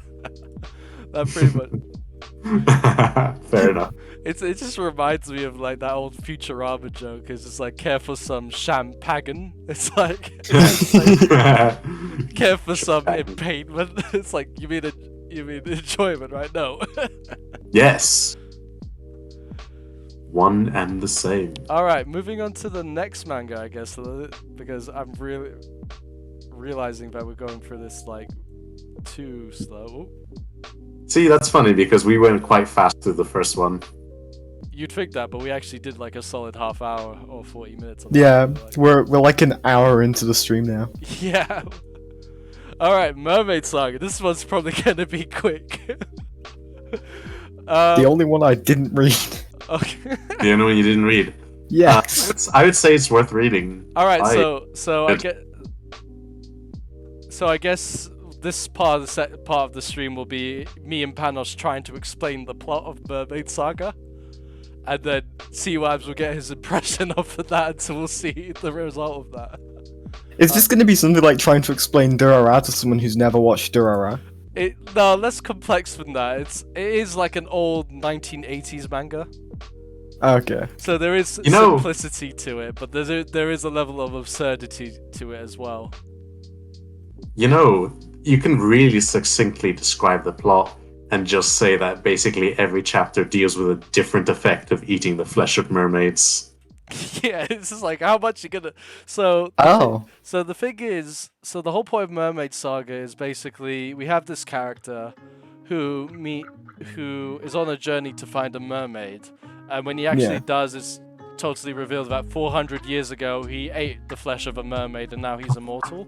That pretty much. Fair enough. It just reminds me of like that old Futurama joke. It's just like care for some champagne. It's like care for some impainment. It's like you mean enjoyment, right? No. Yes. One and the same. All right, moving on to the next manga, I guess, because I'm really realizing that we're going through this like too slow. See, that's funny because we went quite fast through the first one. You'd think that, but we actually did like a solid half hour or 40 minutes. On Yeah, that, we're like an hour into the stream now. Yeah. All right, Mermaid Saga. This one's probably gonna be quick. The only one I didn't read. Okay. The only one you didn't read. Yeah. I would say it's worth reading. All right, so I guess this part of the stream will be me and Panos trying to explain the plot of Mermaid Saga, and then C-Wabs will get his impression of that, so we'll see the result of that. Is this going to be something like trying to explain Durara to someone who's never watched Durara? No, less complex than that. It is like an old 1980s manga. Okay. So there is simplicity to it, but there is a level of absurdity to it as well. You can really succinctly describe the plot and just say that basically every chapter deals with a different effect of eating the flesh of mermaids. Yeah, it's just like how much you're gonna. So the thing is, the whole point of Mermaid Saga is basically we have this character who is on a journey to find a mermaid, and when he actually does, it's totally revealed that 400 years ago he ate the flesh of a mermaid and now he's immortal.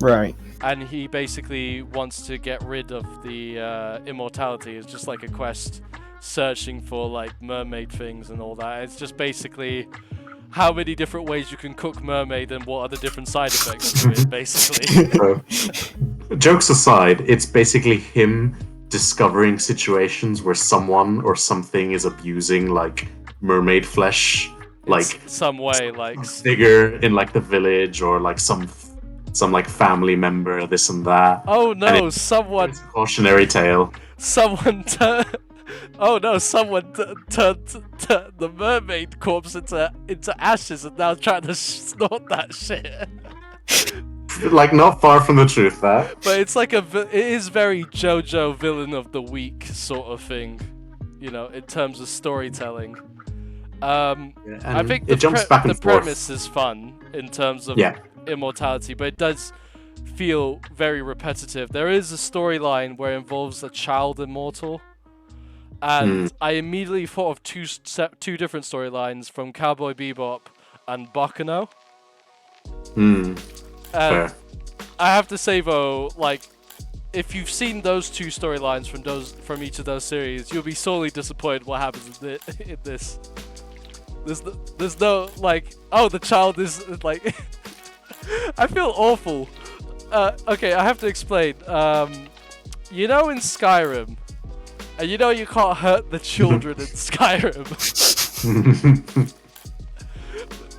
Right. And he basically wants to get rid of the immortality. It's just like a quest searching for like mermaid things and all that. It's just basically how many different ways you can cook mermaid and what are the different side effects to it, basically. Jokes aside, it's basically him discovering situations where someone or something is abusing like mermaid flesh, like some way, like figure in like the village or like some like family member, this and that. Oh no, it's someone. It's a cautionary tale. Someone turned the mermaid corpse into ashes and now trying to snort that shit. Like not far from the truth, that. But it's like it is very JoJo villain of the week sort of thing, you know, in terms of storytelling. I think the premise is fun in terms of immortality, but it does feel very repetitive. There is a storyline where it involves a child immortal, and I immediately thought of two different storylines from Cowboy Bebop and Baccano. Fair. I have to say though, like, if you've seen those two storylines from each of those series, you'll be sorely disappointed what happens in this. There's no like, oh, the child is like. I feel awful. Okay, I have to explain. You know, in Skyrim, and you know you can't hurt the children in Skyrim.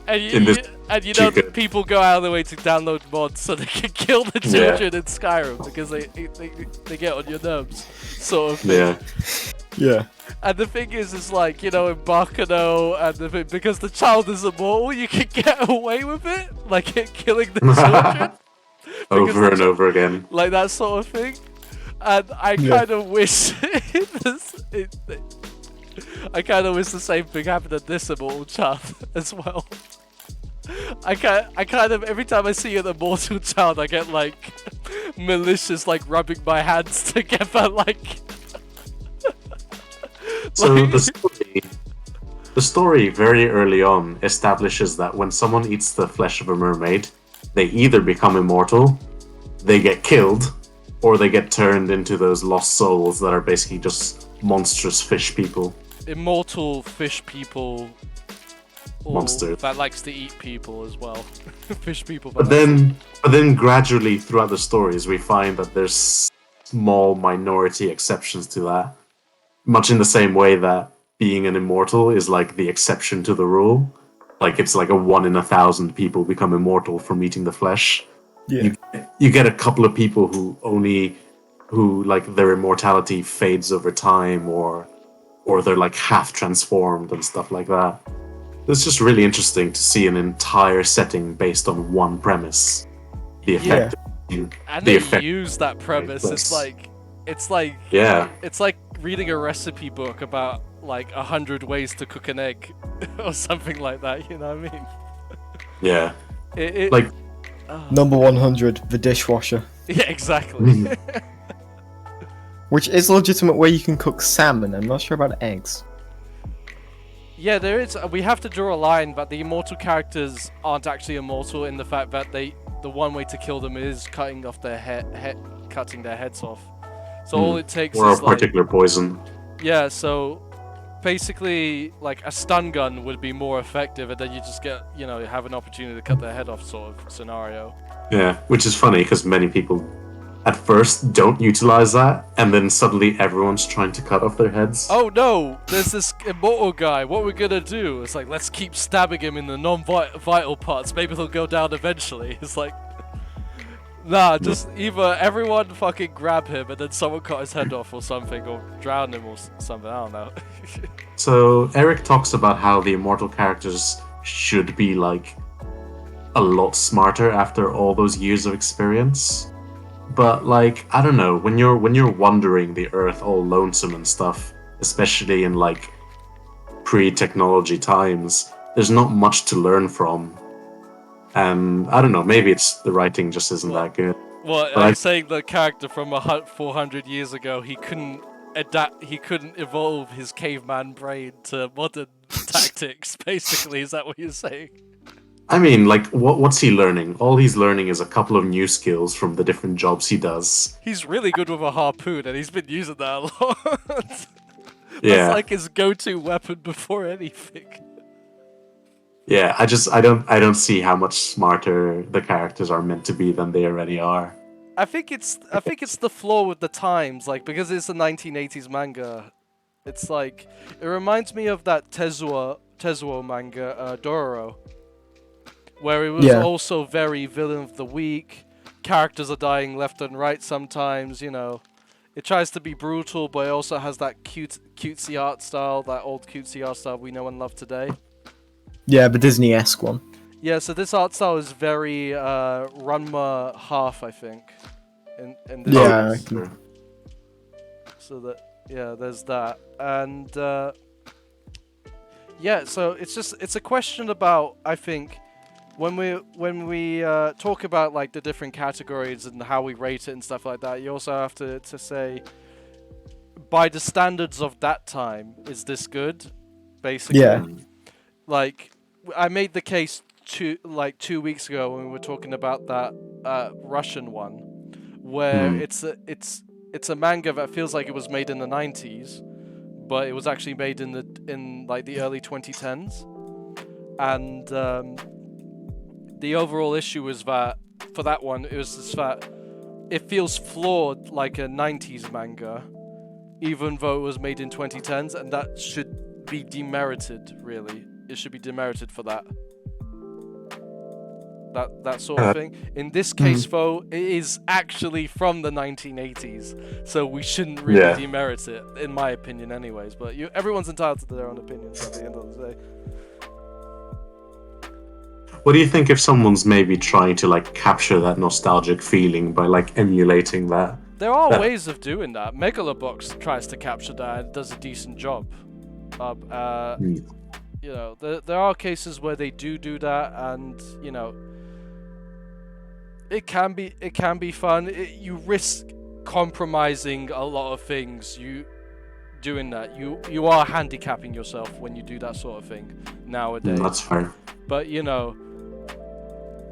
And you know that people go out of their way to download mods so they can kill the children in Skyrim because they get on your nerves, sort of thing. Yeah. And the thing is like, you know, in Bakano, and because the child is immortal, you can get away with it, like killing the children. Over and over again. Like that sort of thing. And I kind of wish I kind of wish the same thing happened to this immortal child as well. I kind of, every time I see an immortal child, I get like malicious, like rubbing my hands together, like. So the story very early on establishes that when someone eats the flesh of a mermaid, they either become immortal, they get killed, or they get turned into those lost souls that are basically just monstrous fish people. Immortal fish people. Monster that likes to eat people as well. Fish people. But then gradually throughout the stories, we find that there's small minority exceptions to that. Much in the same way that being an immortal is like the exception to the rule. Like it's like a 1 in 1,000 people become immortal from eating the flesh. Yeah. You get a couple of people who like their immortality fades over time, or they're like half transformed and stuff like that. It's just really interesting to see an entire setting based on one premise. The effect. And they use that premise. It's like reading a recipe book about like 100 ways to cook an egg or something like that. You know what I mean? Yeah. Number 100, the dishwasher. Yeah, exactly. Which is a legitimate way you can cook salmon. I'm not sure about eggs. Yeah, there is. We have to draw a line, but the immortal characters aren't actually immortal in the fact that the one way to kill them is cutting off their cutting their heads off. So all it takes is a particular poison. Yeah, so basically, like a stun gun would be more effective, and then you just get, you know, have an opportunity to cut their head off, sort of scenario. Yeah, which is funny because many people at first don't utilize that, and then suddenly everyone's trying to cut off their heads. Oh no, there's this immortal guy, what we're gonna do? It's like, let's keep stabbing him in the non-vital parts, maybe he'll go down eventually. It's like, nah, just either everyone fucking grab him and then someone cut his head off or something, or drown him or something, I don't know. So Eric talks about how the immortal characters should be like a lot smarter after all those years of experience. But like, I don't know, when you're wandering the earth all lonesome and stuff, especially in like pre-technology times, there's not much to learn from. And I don't know, maybe it's the writing just isn't that good. Well, I'm saying the character from 400 years ago, he couldn't evolve his caveman brain to modern tactics, basically. Is that what you're saying? I mean, like, what's he learning? All he's learning is a couple of new skills from the different jobs he does. He's really good with a harpoon, and he's been using that a lot. Yeah. That's like his go-to weapon before anything. Yeah, I don't see how much smarter the characters are meant to be than they already are. I think it's the flaw with the times, like, because it's a 1980s manga. It's like, it reminds me of that Tezuo manga, Dororo, where it was also very villain of the week. Characters are dying left and right sometimes, you know. It tries to be brutal, but it also has that cutesy art style, that old cutesy art style we know and love today. Yeah, the Disney-esque one. Yeah, so this art style is very Ranma half, I think. In this Yeah. So that, yeah, there's that. And yeah, so it's a question about, I think, when we talk about like the different categories and how we rate it and stuff like that, you also have to say, by the standards of that time, is this good? Basically. Yeah. Like, I made the case 2 weeks ago when we were talking about that Russian one, where it's a manga that feels like it was made in the 90s, but it was actually made in like the early 2010s. and the overall issue was that for that one, it was just that it feels flawed like a 90s manga, even though it was made in 2010s, and that should be demerited, really. It should be demerited for that. That sort of thing. In this case, though, it is actually from the 1980s, so we shouldn't really demerit it, in my opinion, anyways. But everyone's entitled to their own opinions at the end of the day. What do you think if someone's maybe trying to like capture that nostalgic feeling by like emulating that? There are ways of doing that. Megalobox tries to capture that and does a decent job. You know, there are cases where they do that, and you know, it can be fun. You risk compromising a lot of things. You doing that. You are handicapping yourself when you do that sort of thing nowadays. That's fair. But you know,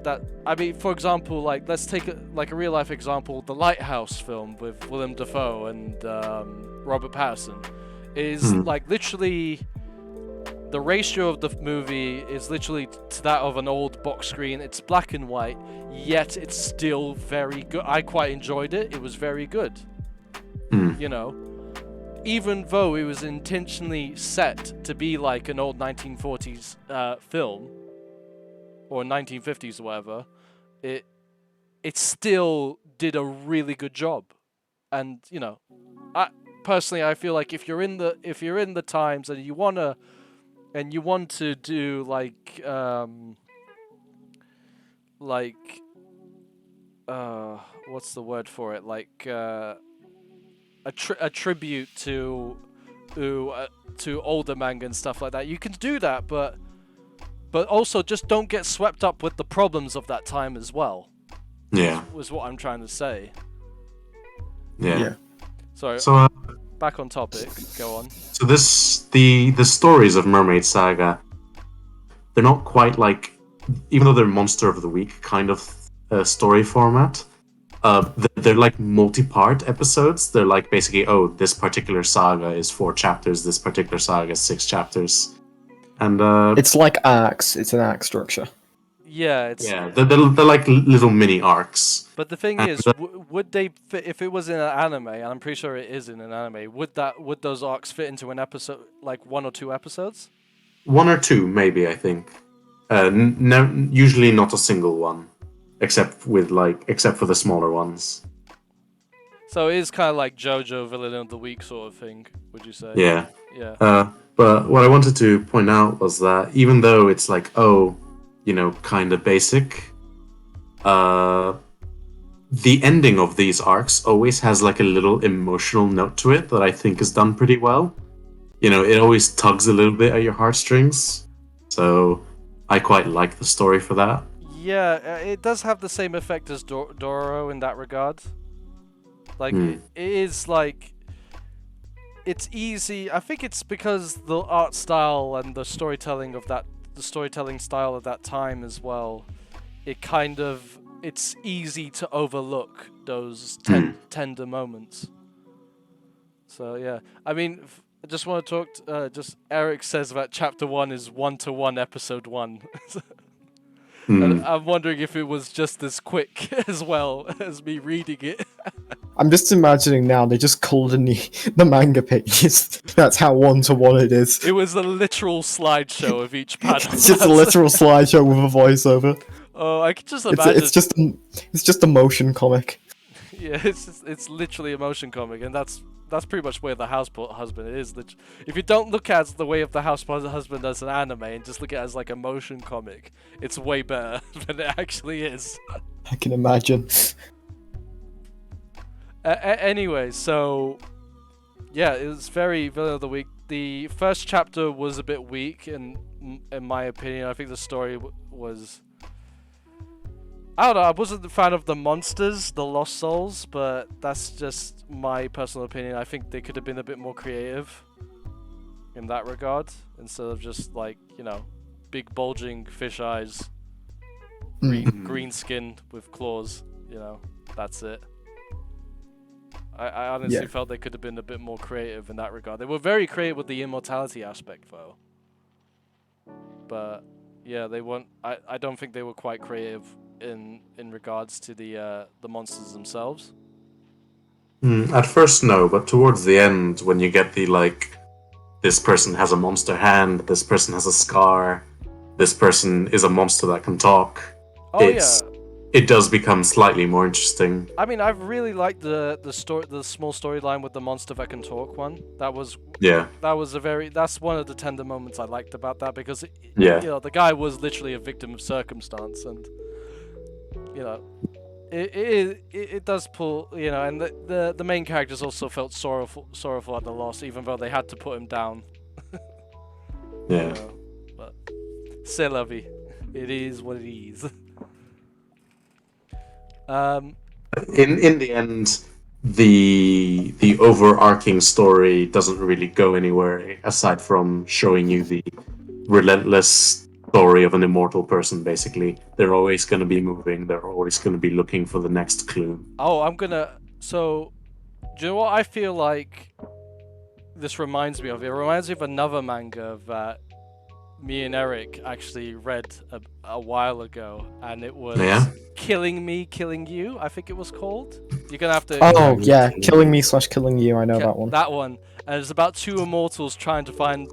that I mean, for example, like let's take a real life example. The Lighthouse film with Willem Dafoe and Robert Pattinson is like literally. The ratio of the movie is literally to that of an old box screen. It's black and white, yet it's still very good. I quite enjoyed it. It was very good. You know, even though it was intentionally set to be like an old 1940s film or 1950s or whatever, it still did a really good job. And you know, I feel like if you're in the times and you want to do like what's the word for it, like a tribute to older manga and stuff like that, you can do that, but also just don't get swept up with the problems of that time as well. Was what I'm trying to say. Sorry, so back on topic, go on. So the stories of Mermaid Saga, they're not quite like, even though they're Monster of the Week kind of story format, they're like multi-part episodes. They're like basically, this particular saga is 4 chapters, this particular saga is 6 chapters. And it's like arcs. It's an arc structure. They're like little mini arcs. But the thing is, would they fit, if it was in an anime, and I'm pretty sure it is in an anime, would those arcs fit into an episode, like 1 or 2 episodes? 1 or 2, maybe, I think. No, usually not a single one, except for the smaller ones. So it is kind of like JoJo Villain of the Week sort of thing, would you say? Yeah. Yeah. But what I wanted to point out was that even though it's like, kind of basic, the ending of these arcs always has like a little emotional note to it that I think is done pretty well. You know, it always tugs a little bit at your heartstrings. So I quite like the story for that. Yeah, it does have the same effect as Dororo in that regard. Like, it is like... It's easy. I think it's because the art style and the storytelling style of that time as well. It's easy to overlook those tender moments. So yeah, I mean, I just want to talk. Eric says that chapter 1 is 1-to-1 episode 1. And I'm wondering if it was just as quick as well as me reading it. I'm just imagining now they just called in the manga pages. That's how 1-to-1 it is. It was a literal slideshow of each panel. It's just a literal slideshow with a voiceover. Oh, I could just imagine. It's just a motion comic. Yeah, it's literally a motion comic, and that's pretty much where the Houseboat Husband is. If you don't look at the way of the Houseboat Husband as an anime and just look at it as like a motion comic, it's way better than it actually is. I can imagine. Anyway, so yeah, it was very Villain of the Week. The first chapter was a bit weak, in my opinion. I think the story was... I don't know, I wasn't a fan of the monsters, the Lost Souls, but that's just my personal opinion. I think they could have been a bit more creative in that regard, instead of just like, big bulging fish eyes, green skin with claws, that's it. I honestly felt they could have been a bit more creative in that regard. They were very creative with the immortality aspect, though. But, Yeah, they weren't. I don't think they were quite creative in regards to the monsters themselves. At first, no, but towards the end, when you get the like, this person has a monster hand, this person has a scar, this person is a monster that can talk. Oh it does become slightly more interesting. I mean, I've really liked the small storyline with the monster that can talk one. That's one of the tender moments I liked about that, because the guy was literally a victim of circumstance, and it does pull, and the main characters also felt sorrowful at the loss, even though they had to put him down. Yeah. But c'est la vie. It is what it is. In the end, the overarching story doesn't really go anywhere aside from showing you the relentless story of an immortal person. Basically, they're always going to be moving. They're always going to be looking for the next clue. Oh, so, do you know what I feel like this reminds me of? It reminds me of another manga that me and Eric actually read a while ago, and it was Killing Me, Killing You, I think it was called. You're gonna have to... Oh, yeah, Killing Me / Killing You, I know that one. That one. And it's about two immortals trying to find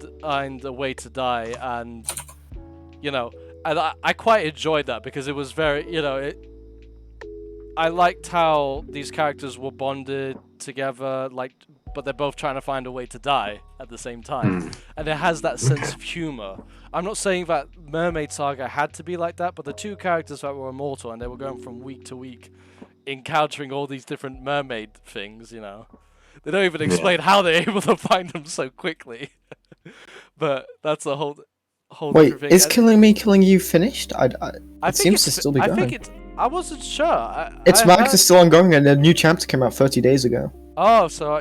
a way to die, and, and I quite enjoyed that, because it was very, I liked how these characters were bonded together, but they're both trying to find a way to die at the same time. And it has that sense of humor. I'm not saying that Mermaid Saga had to be like that, but the two characters that were immortal, and they were going from week to week, encountering all these different mermaid things, They don't even explain how they're able to find them so quickly. But that's a whole different thing. Wait, is Killing Me, Killing You finished? It seems to still be going. I wasn't sure. Its manga is still ongoing, and a new chapter came out 30 days ago. Oh, so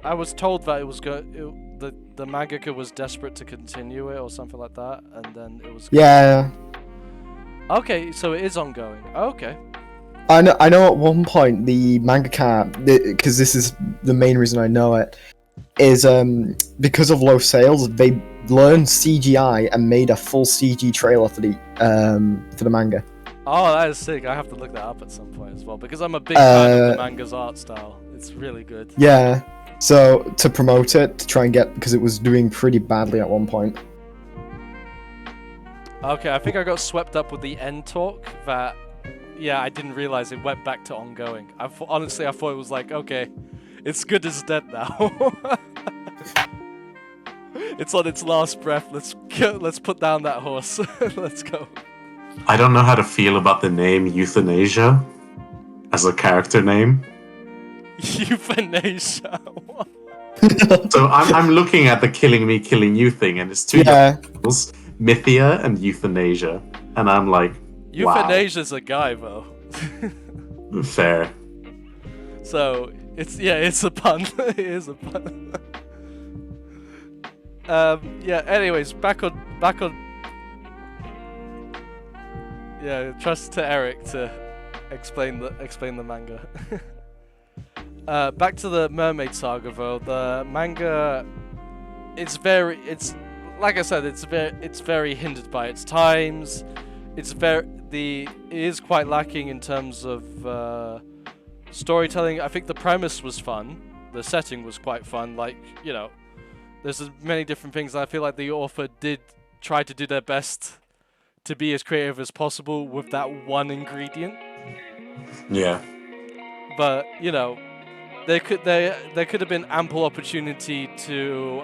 I was told that it was the mangaka was desperate to continue it or something like that, and then it was. Yeah. Okay, so it is ongoing. Okay. I know. At one point, the mangaka, because this is the main reason I know it, is because of low sales, they learned CGI and made a full CG trailer for the manga. Oh, that is sick. I have to look that up at some point as well, because I'm a big fan of the manga's art style. It's really good. Yeah, so to promote it, to try and because it was doing pretty badly at one point. Okay, I think I got swept up with the end talk that, I didn't realize it went back to ongoing. Honestly, I thought it was like, okay, it's good as dead now. It's on its last breath. Let's put down that horse. Let's go. I don't know how to feel about the name Euthanasia as a character name. Euthanasia. So I'm looking at the Killing Me, Killing You thing, and it's two girls, Mythia and Euthanasia, and I'm like, Euthanasia's a guy though. Fair. So it's a pun. It is a pun. Anyways, back on. Yeah, trust to Eric to explain the manga. Back to the Mermaid Saga though. The manga, it's like I said, it's very hindered by its times. It is quite lacking in terms of storytelling. I think the premise was fun. The setting was quite fun. There's many different things. I feel like the author did try to do their best to be as creative as possible with that one ingredient. Yeah. But there could have been ample opportunity to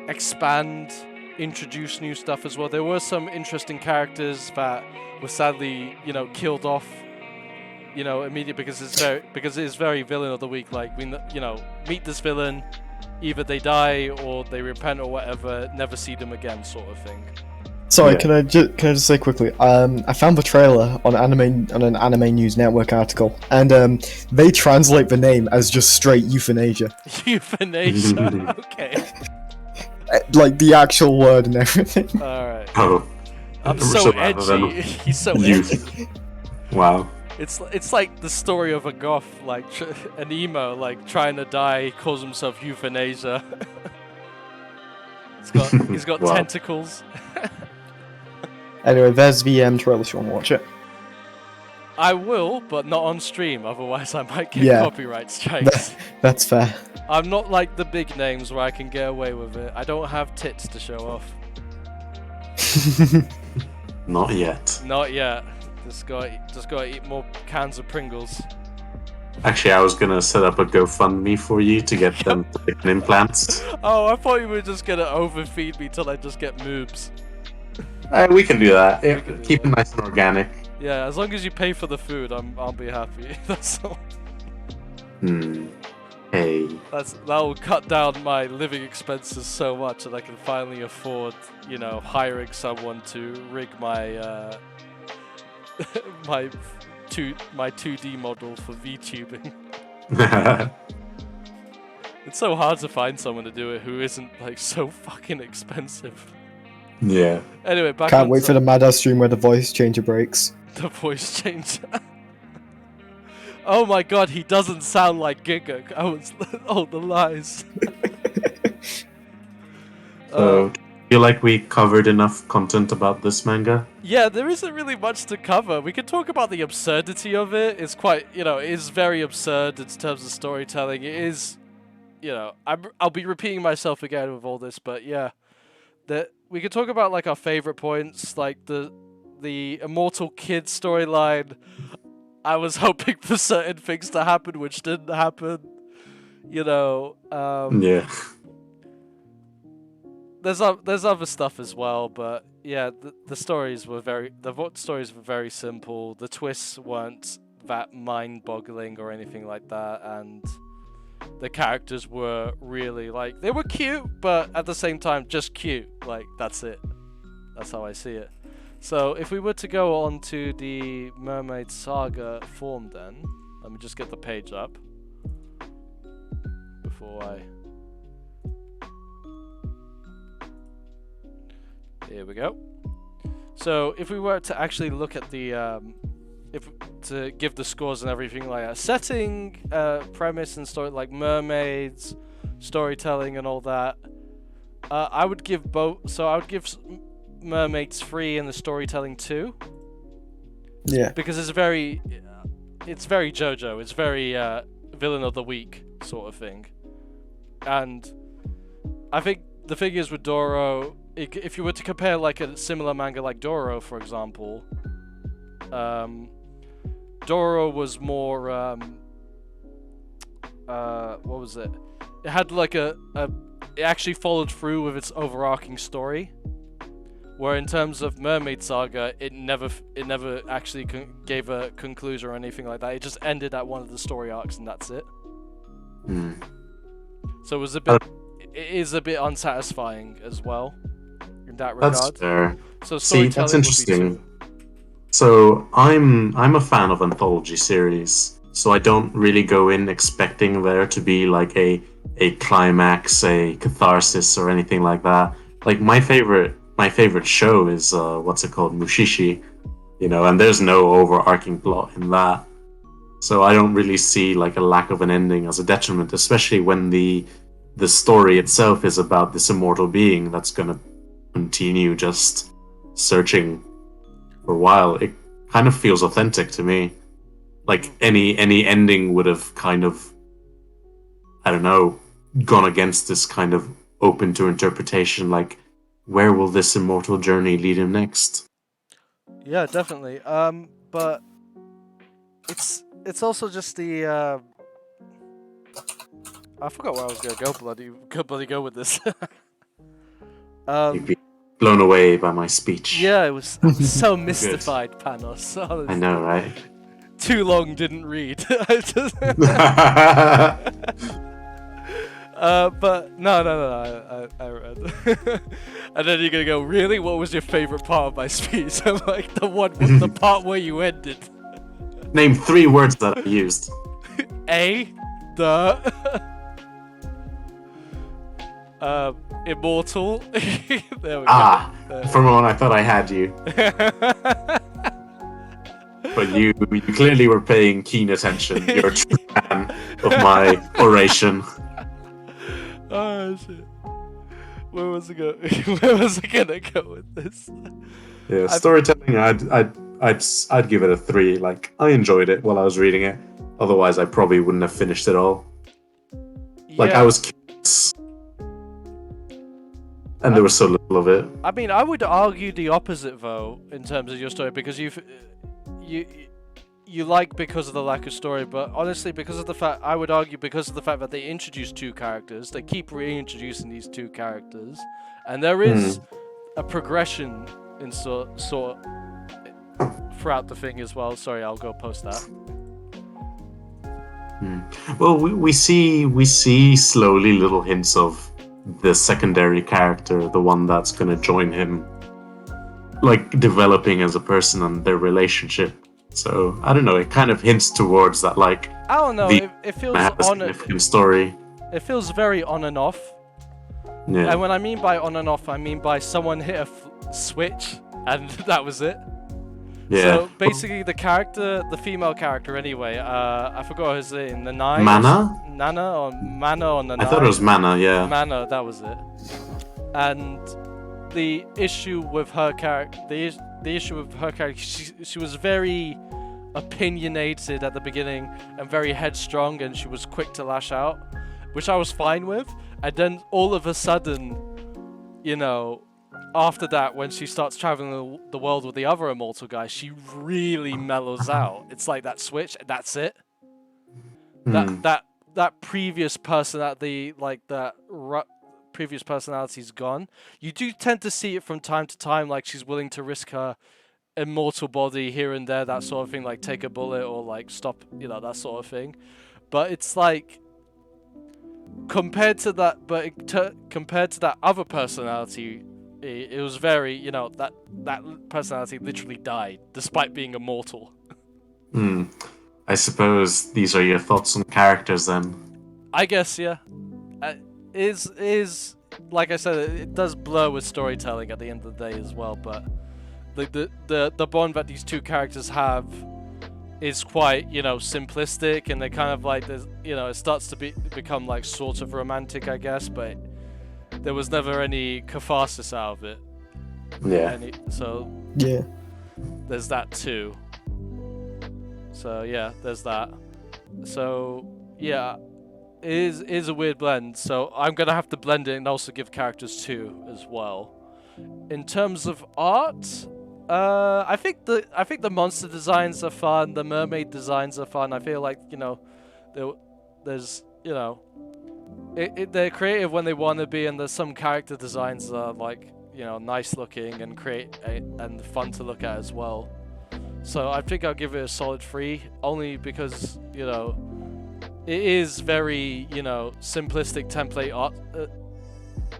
expand, introduce new stuff as well. There were some interesting characters that were sadly, killed off, immediately because it is very villain of the week. Like we, meet this villain, either they die or they repent or whatever, never see them again, sort of thing. Sorry, can I just say quickly? I found the trailer on an Anime News Network article, and they translate the name as just straight euthanasia. Euthanasia. Okay. Like the actual word and everything. All right. Oh. I'm so edgy. He's so edgy. Wow. It's like the story of a goth, like an emo, like trying to die, calls himself euthanasia. He's got Wow. tentacles. Anyway, there's the trailer if you want to watch it. I will, but not on stream, otherwise I might get Yeah. copyright strikes. That's fair. I'm not like the big names where I can get away with it. I don't have tits to show off. Not yet. Not yet. Just gotta eat more cans of Pringles. Actually, I was gonna set up a GoFundMe for you to get them implants. Oh, I thought you were just gonna overfeed me till I just get moobs. We can do that. We can do Keep that. it nice and organic. Yeah, as long as you pay for the food, I'll be happy. That's all. Hey. That will cut down my living expenses so much that I can finally afford, hiring someone to rig my my 2D model for VTubing. It's so hard to find someone to do it who isn't like so fucking expensive. Yeah. Anyway, back Can't wait for the Madass stream where the voice changer breaks. the voice changer. Oh my god, he doesn't sound like Giga. Oh, the lies. So, feel like we covered enough content about this manga? Yeah, there isn't really much to cover. We can talk about the absurdity of it. It's quite, it is very absurd in terms of storytelling. It is, I'll be repeating myself again with all this, but yeah. We could talk about like our favorite points, like the immortal kid storyline. I was hoping for certain things to happen, which didn't happen. Yeah. There's other stuff as well, but yeah, the stories were very simple. The twists weren't that mind-boggling or anything like that, and the characters were really they were cute, but at the same time just cute. Like, that's it. That's how I see it. So if we were to go on to the Mermaid Saga form, then let me just get the page up before I. Here we go. So if we were to actually look at the to give the scores and everything, like a setting, premise and story, like mermaids, storytelling and all that, I would give both. So I would give Mermaids 3 and the storytelling 2. Yeah. Because it's very JoJo. It's very villain of the week sort of thing. And I think the figures with Doro, if you were to compare like a similar manga like Doro, for example, Doro was more what was it? It had like it actually followed through with its overarching story. Where in terms of Mermaid Saga, it never actually gave a conclusion or anything like that. It just ended at one of the story arcs and that's it. So it is a bit unsatisfying as well in that regard. That's fair. So see, that's interesting. So I'm a fan of anthology series, so I don't really go in expecting there to be like a climax, a catharsis, or anything like that. Like my favorite show is what's it called, Mushishi, and there's no overarching plot in that. So I don't really see like a lack of an ending as a detriment, especially when the story itself is about this immortal being that's gonna continue just searching for a while. It kind of feels authentic to me. Like any ending would have kind of, I don't know, gone against this kind of open to interpretation, like where will this immortal journey lead him next? Yeah, definitely. But it's also just the I forgot where I was gonna bloody go with this. You'd be blown away by my speech. Yeah, I was so mystified, Panos. Honestly. I know, right? Too long, didn't read. But no, I read. And then you're gonna go, really? What was your favorite part of my speech? I'm like, the part where you ended. Name 3 words that I used. Immortal. There we go. For a moment I thought I had you. But you clearly were paying keen attention. You're a true fan of my oration. Oh shit. Where was I gonna go with this? Yeah, storytelling, I'd give it a 3. Like, I enjoyed it while I was reading it. Otherwise, I probably wouldn't have finished it all. Like, I was curious, and there was so little of it. I mean, I would argue the opposite though in terms of your story, because you like because of the lack of story, but honestly, because of the fact that they introduced 2 characters, they keep reintroducing these 2 characters, and there is a progression in sort throughout the thing as well. Sorry, I'll go post that. Well, we see slowly little hints of the secondary character, the one that's going to join him, like developing as a person and their relationship. So I don't know. It kind of hints towards that, like, I don't know. It feels on a significant story. It feels very on and off. Yeah. And when I mean by on and off, I mean by someone hit a switch and that was it. Yeah. So basically, the female character anyway, I forgot his name. Nana or Nana. I thought it was Mana. Yeah. Mana, that was it. And the issue with her character, she was very opinionated at the beginning and very headstrong, and she was quick to lash out, which I was fine with. And then all of a sudden, you know, after that, when she starts traveling the world with the other immortal guy, she really mellows out. It's like that switch, that's it. That previous personality, previous personality's gone. You do tend to see it from time to time, like she's willing to risk her immortal body here and there, that sort of thing, like take a bullet or like stop, you know, that sort of thing. But it's like, compared to that other personality, it was very, you know, that personality literally died despite being immortal. I suppose these are your thoughts on characters then. I guess, yeah. Is like I said, it does blur with storytelling at the end of the day as well, but the bond that these 2 characters have is quite, you know, simplistic, and they kind of like, you know, it starts to become like sort of romantic, I guess, but there was never any catharsis out of it. Yeah. Yeah. There's that too. So yeah, there's that. So yeah, it is a weird blend. So I'm gonna have to blend it and also give characters 2 as well. In terms of art, I think the monster designs are fun. The mermaid designs are fun. I feel like, you know, there's, you know, they're creative when they want to be, and there's some character designs that are like, you know, nice looking and and fun to look at as well. So I think I'll give it a solid 3, only because, you know, it is very, you know, simplistic template art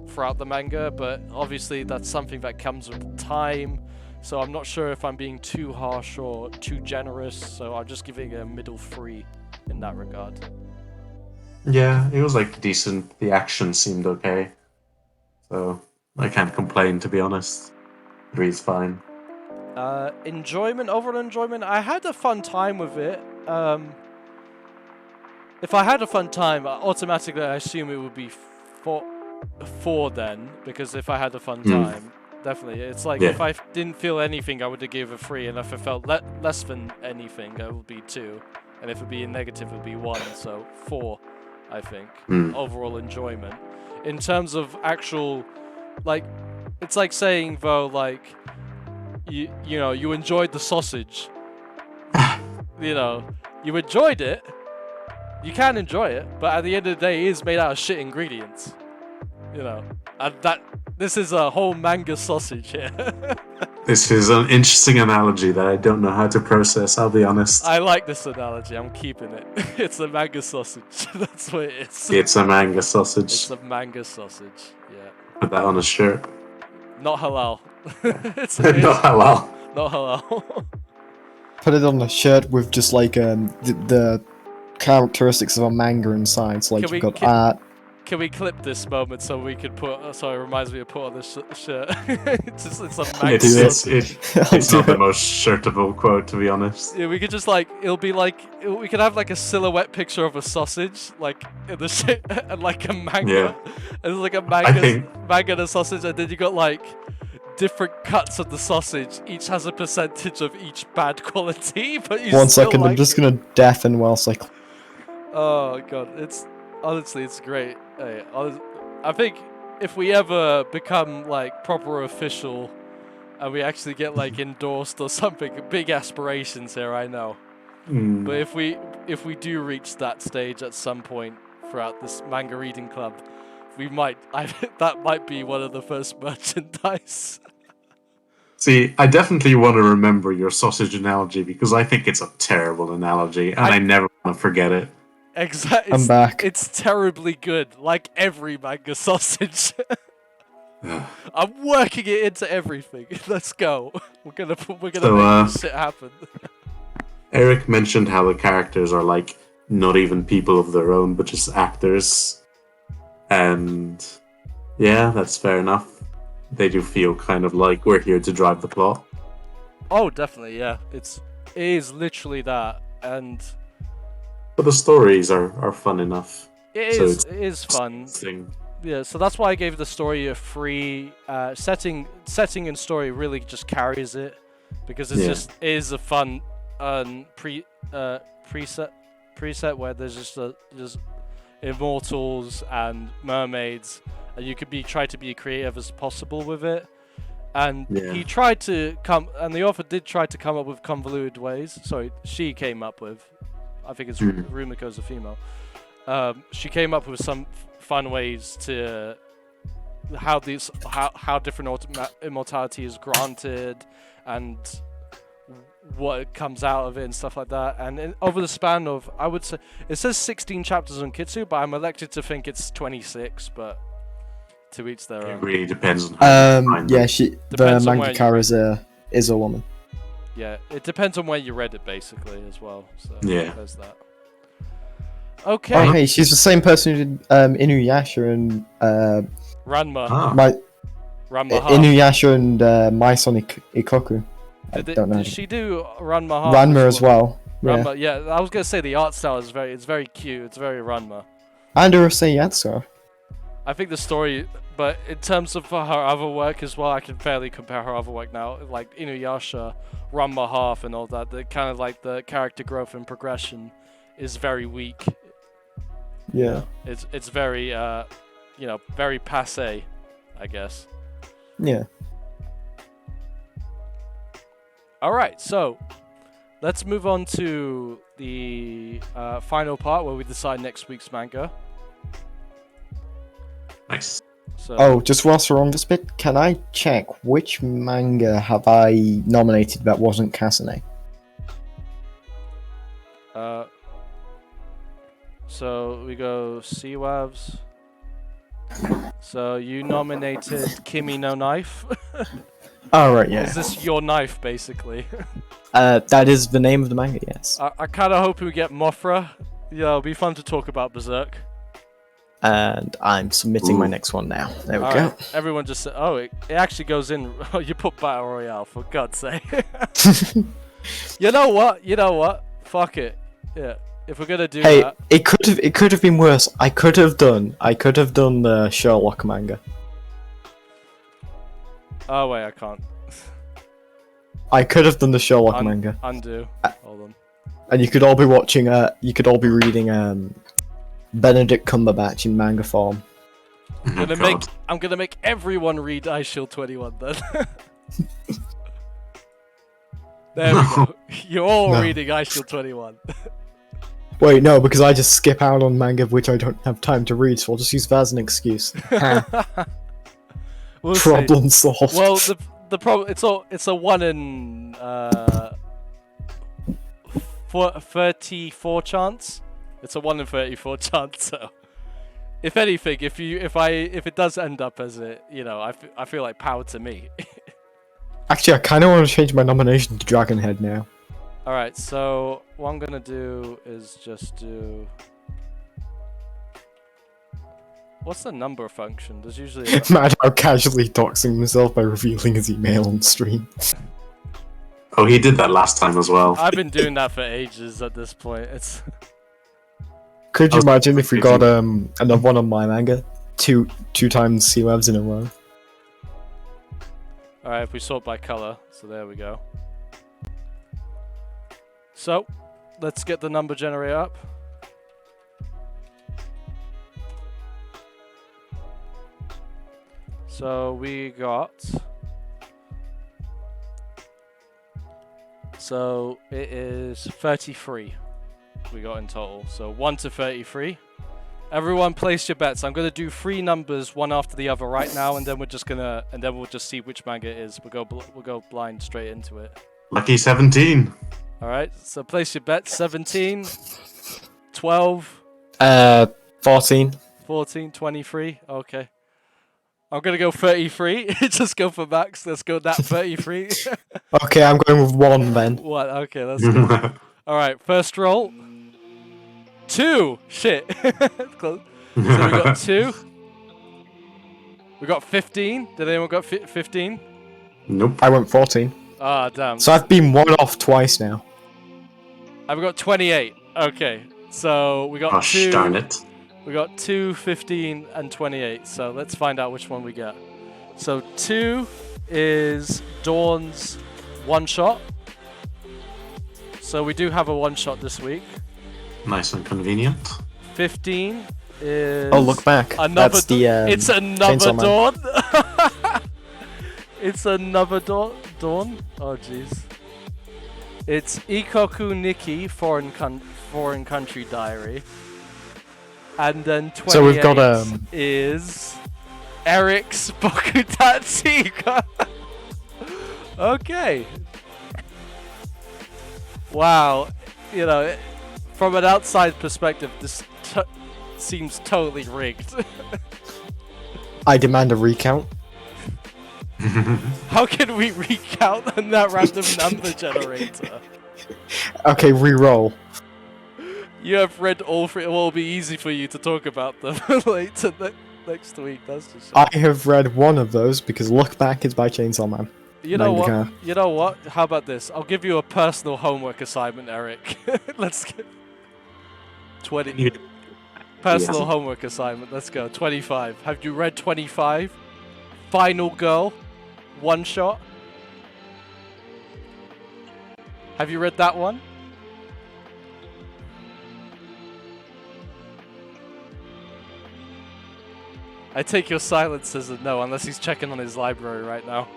throughout the manga, but obviously that's something that comes with time. So I'm not sure if I'm being too harsh or too generous, so I'm just giving it a middle 3 in that regard. Yeah, it was like decent. The action seemed okay, so I can't complain, to be honest. 3 is fine. Overall enjoyment, I had a fun time with it. If I had a fun time, automatically I assume it would be 4 then, because if I had a fun time, definitely. It's like, if I didn't feel anything, I would have given 3, and if I felt less than anything, it would be 2, and if it would be a negative, it would be 1, so 4, I think. Overall enjoyment. In terms of actual, like, it's like saying, though, like, you know, you enjoyed the sausage. You know, you enjoyed it. You can enjoy it, but at the end of the day, it is made out of shit ingredients. You know, and this is a whole manga sausage here. This is an interesting analogy that I don't know how to process, I'll be honest. I like this analogy, I'm keeping it. It's a manga sausage. That's what it is. It's a manga sausage. It's a manga sausage, yeah. Put that on a shirt. Not halal. Not halal. Not halal. Put it on a shirt with just like the characteristics of a manga inside. So like you've got art. Can we clip this moment so we can put? So it reminds me of put on this shirt. it's a manga. It's not the most shirtable quote, to be honest. Yeah, we could just like, it'll be like, we could have like a silhouette picture of a sausage, like in the shit, and like a manga. Yeah. And it's like a manga and a sausage, and then you got like different cuts of the sausage. Each has a percentage of each bad quality, but you One still second, like I'm just it. gonna deafen whilst I. Oh god, it's honestly it's great. Hey, I think if we ever become like proper official, and we actually get like endorsed or something, big aspirations here, I know. But if we do reach that stage at some point throughout this Manga Reading Club, we might that might be one of the first merchandise. See, I definitely want to remember your sausage analogy because I think it's a terrible analogy, and I never want to forget it. Exactly. I'm back. It's terribly good, like every manga sausage. I'm working it into everything. Let's go. We're gonna make this shit happen. Eric mentioned how the characters are like not even people of their own, but just actors, and yeah, that's fair enough. They do feel kind of like we're here to drive the plot. Oh, definitely, yeah. It is literally that, and but the stories are fun enough. It is fun. Yeah, so that's why I gave the story a free setting and story really just carries it, because it just is a fun preset where there's just immortals and mermaids, and you could try to be creative as possible with it. And he tried to and the author did try to come up with convoluted ways. Sorry, she came up with, I think it's Rumiko's a female. She came up with some fun ways to how different immortality is granted and what comes out of it and stuff like that. And over the span of, I would say, it says 16 chapters on Kitsu, but I'm elected to think it's 26. But to each their own. It really depends on how you find them. The mangaka is a woman. Yeah, it depends on where you read it, basically, as well. So there's that. Okay. Oh, hey, she's the same person who did Inuyasha and Ranma. Ranma. Inuyasha and My Sonic Ikoku. I don't know. Did she do Ranma? Ranma as well. Ranma, yeah. I was gonna say the art style is very cute. It's very Ranma. And Urusei Yatsura. I think the story, but in terms of her other work as well, I can fairly compare her other work now, like Inuyasha, Ranma Half, and all that. The kind of like the character growth and progression is very weak. Yeah. It's very very passé, I guess. Yeah. Alright, so let's move on to the final part where we decide next week's manga. Nice. So, just whilst we're on this bit, can I check which manga have I nominated that wasn't Kasane? So we go Seawavs. So you nominated Kimi no Knife. Oh, right, yeah. Is this your knife, basically? That is the name of the manga, yes. I kind of hope we get Mothra. Yeah, it'll be fun to talk about Berserk. And I'm submitting my next one now. There we go. Right. Everyone just said, oh, it actually goes in. Oh, you put Battle Royale, for God's sake. You know what? Fuck it. Yeah. If we're gonna do that, it could have been worse. I could have done the Sherlock manga. Oh wait, I can't. I could have done the Sherlock manga. Undo. Hold on. And you could all be watching. You could all be reading Benedict Cumberbatch in manga form. I'm gonna make everyone read Ice Shield 21 then. There we go. You're all reading Ice Shield 21. Wait, no, because I just skip out on manga which I don't have time to read, so I'll just use that as an excuse. We'll problem solved. Well, the problem it's a 1 in 34 chance. It's a 1 in 34 chance. So, if anything, if it does end up as it, I feel like power to me. Actually, I kind of want to change my nomination to Dragonhead now. Alright, so what I'm gonna do is just do... What's the number function? There's usually... Mad how casually doxing himself by revealing his email on stream. Oh, he did that last time as well. I've been doing that for ages at this point. Could you imagine if we got another one on my manga? Two times Sea Webs in a row. Alright, if we sort by color, so there we go. So, let's get the number generator up. So we got... So it is 33 we got in total. So 1 to 33. Everyone place your bets. I'm gonna do 3 numbers, one after the other right now, and then we'll just see which manga it is. We'll go blind straight into it. Lucky 17. Alright, so place your bets. 17, 12, 14. 14, 23. Okay. I'm gonna go 33. Just go for max. Let's go that 33. Okay, I'm going with 1 then. What? Okay, let's go. Alright, first roll. 2! Shit. Close. So we got 2. We got 15. Did anyone got 15? Nope. I went 14. Ah, damn. So I've been 1 off twice now. I've got 28. Okay. So we got Gosh, 2. darn it. We got 2, 15, and 28. So let's find out which one we get. So 2 is Dawn's one-shot. So we do have a one-shot this week. Nice and convenient. 15 is... Oh, look back. Another That's the, it's another Chainsaw Dawn. It's another Dawn. Oh, jeez. It's Ikoku Nikki, Foreign Country Diary. And then 28 so we've got, is Eric's Bokutatsuka. Okay. Wow. You know, from an outside perspective, this seems totally rigged. I demand a recount. How can we recount on that random number generator? Okay, re-roll. You have read all 3. It will be easy for you to talk about them later next week. That's just. I have read 1 of those because Look Back is by Chainsaw Man. You know what? You know what? How about this? I'll give you a personal homework assignment, Eric. Let's get 20. Personal homework assignment. Let's go. 25. Have you read 25? Final Girl, one shot. Have you read that one? I take your silence as a no, unless he's checking on his library right now.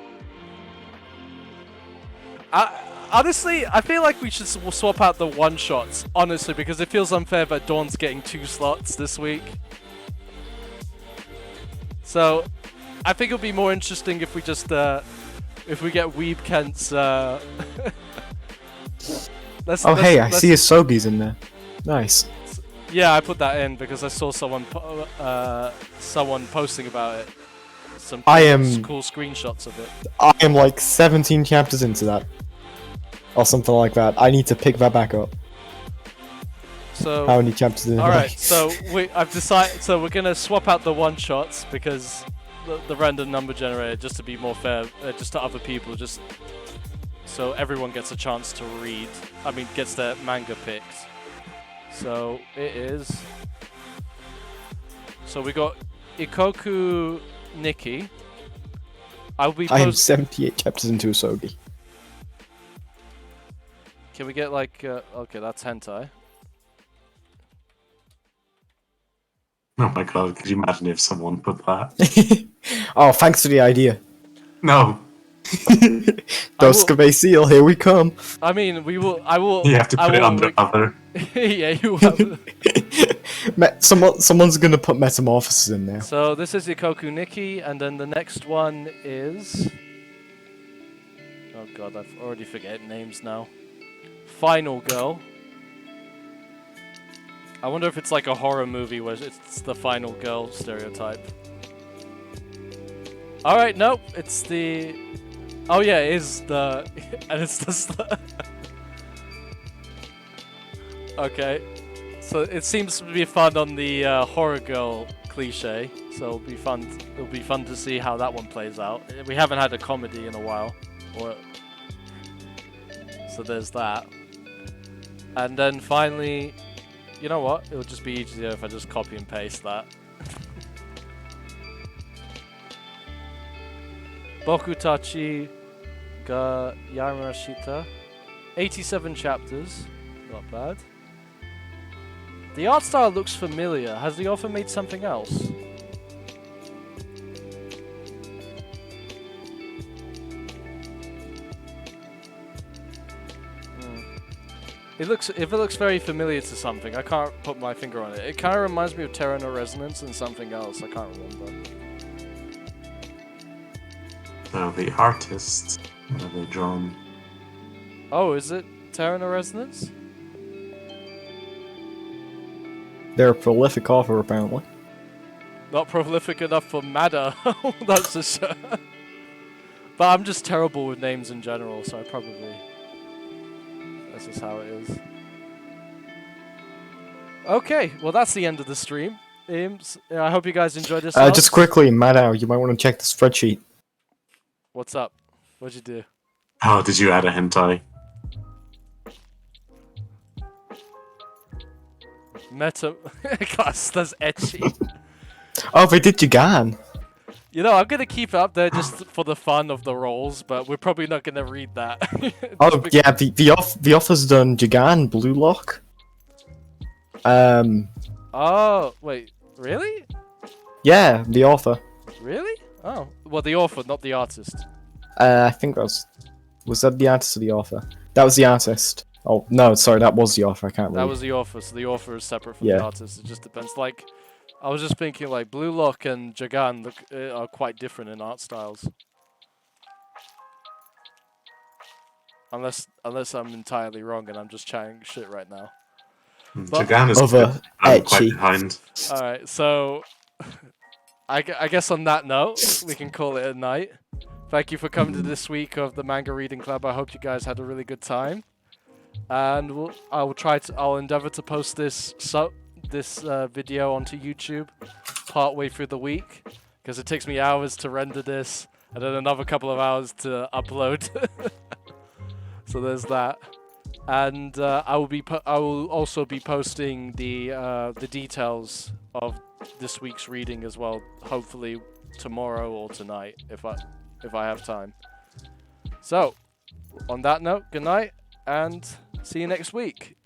Honestly, I feel like we should swap out the one-shots, honestly, because it feels unfair that Dawn's getting 2 slots this week. So, I think it'll be more interesting if we just, if we get Weeb Kent's, Hey, I see Asogi's in there. Nice. Yeah, I put that in because I saw someone posting about it. Some cool screenshots of it. I am like 17 chapters into that. Or something like that. I need to pick that back up. So how many chapters in? Alright, so I've decided. So we're gonna swap out the one shots because the random number generator, just to be more fair, just to other people, just so everyone gets a chance to read. I mean, gets their manga picks. So it is. So we got Ikoku Nikki. I am 78 chapters into Asogi. Can we get like okay, that's hentai. Oh my god, could you imagine if someone put that? Oh, thanks for the idea. No. Doskave seal, here we come. I mean, we will. I will. You have to put it under other. Yeah, you have. Someone's gonna put Metamorphosis in there. So this is Ikoku Nikki, and then the next one is. Oh god, I've already forgotten names now. Final Girl. I wonder if it's like a horror movie where it's the final girl stereotype. Alright, nope, it's the... Oh yeah, it is the... and it's the... Okay. So it seems to be fun on the horror girl cliche, so it'll be fun to see how that one plays out. We haven't had a comedy in a while. So there's that. And then finally... You know what? It'll just be easier if I just copy and paste that. Bokutachi ga Yamashita. 87 chapters. Not bad. The art style looks familiar. Has the author made something else? If it looks very familiar to something, I can't put my finger on it. It kind of reminds me of Terra No Resonance and something else. I can't remember. Now the artist, what have they drawn? Oh, is it Terra No Resonance? They're a prolific author, apparently. Not prolific enough for Mada, that's for sure. But I'm just terrible with names in general, so I probably... That's just how it is. Okay, well that's the end of the stream. I hope you guys enjoyed this. Just quickly, Maddow, you might want to check the spreadsheet. What's up? What'd you do? Oh, did you add a hentai? Class, that's etchy. Oh, they did Jagan. You know, I'm gonna keep it up there just for the fun of the rolls, but we're probably not gonna read that. Oh yeah, the author's done Jagan, Blue Lock. Oh wait, really? Yeah, the author. Really? Oh, well, the author, not the artist. I think that was that the artist or the author? That was the artist. Oh no, sorry, that was the author. I can't remember. That was the author, so the author is separate from the artist. It just depends. Like, I was just thinking, like, Blue Lock and Jagan are quite different in art styles. Unless I'm entirely wrong and I'm just chatting shit right now. Jagan is quite behind. Alright, so I guess on that note, we can call it a night. Thank you for coming to this week of the Manga Reading Club. I hope you guys had a really good time. And I'll endeavor to post this video onto YouTube partway through the week, because it takes me hours to render this and then another couple of hours to upload. So there's that. And I will also be posting the details of this week's reading as well, hopefully tomorrow or tonight if I have time. So on that note, good night and see you next week.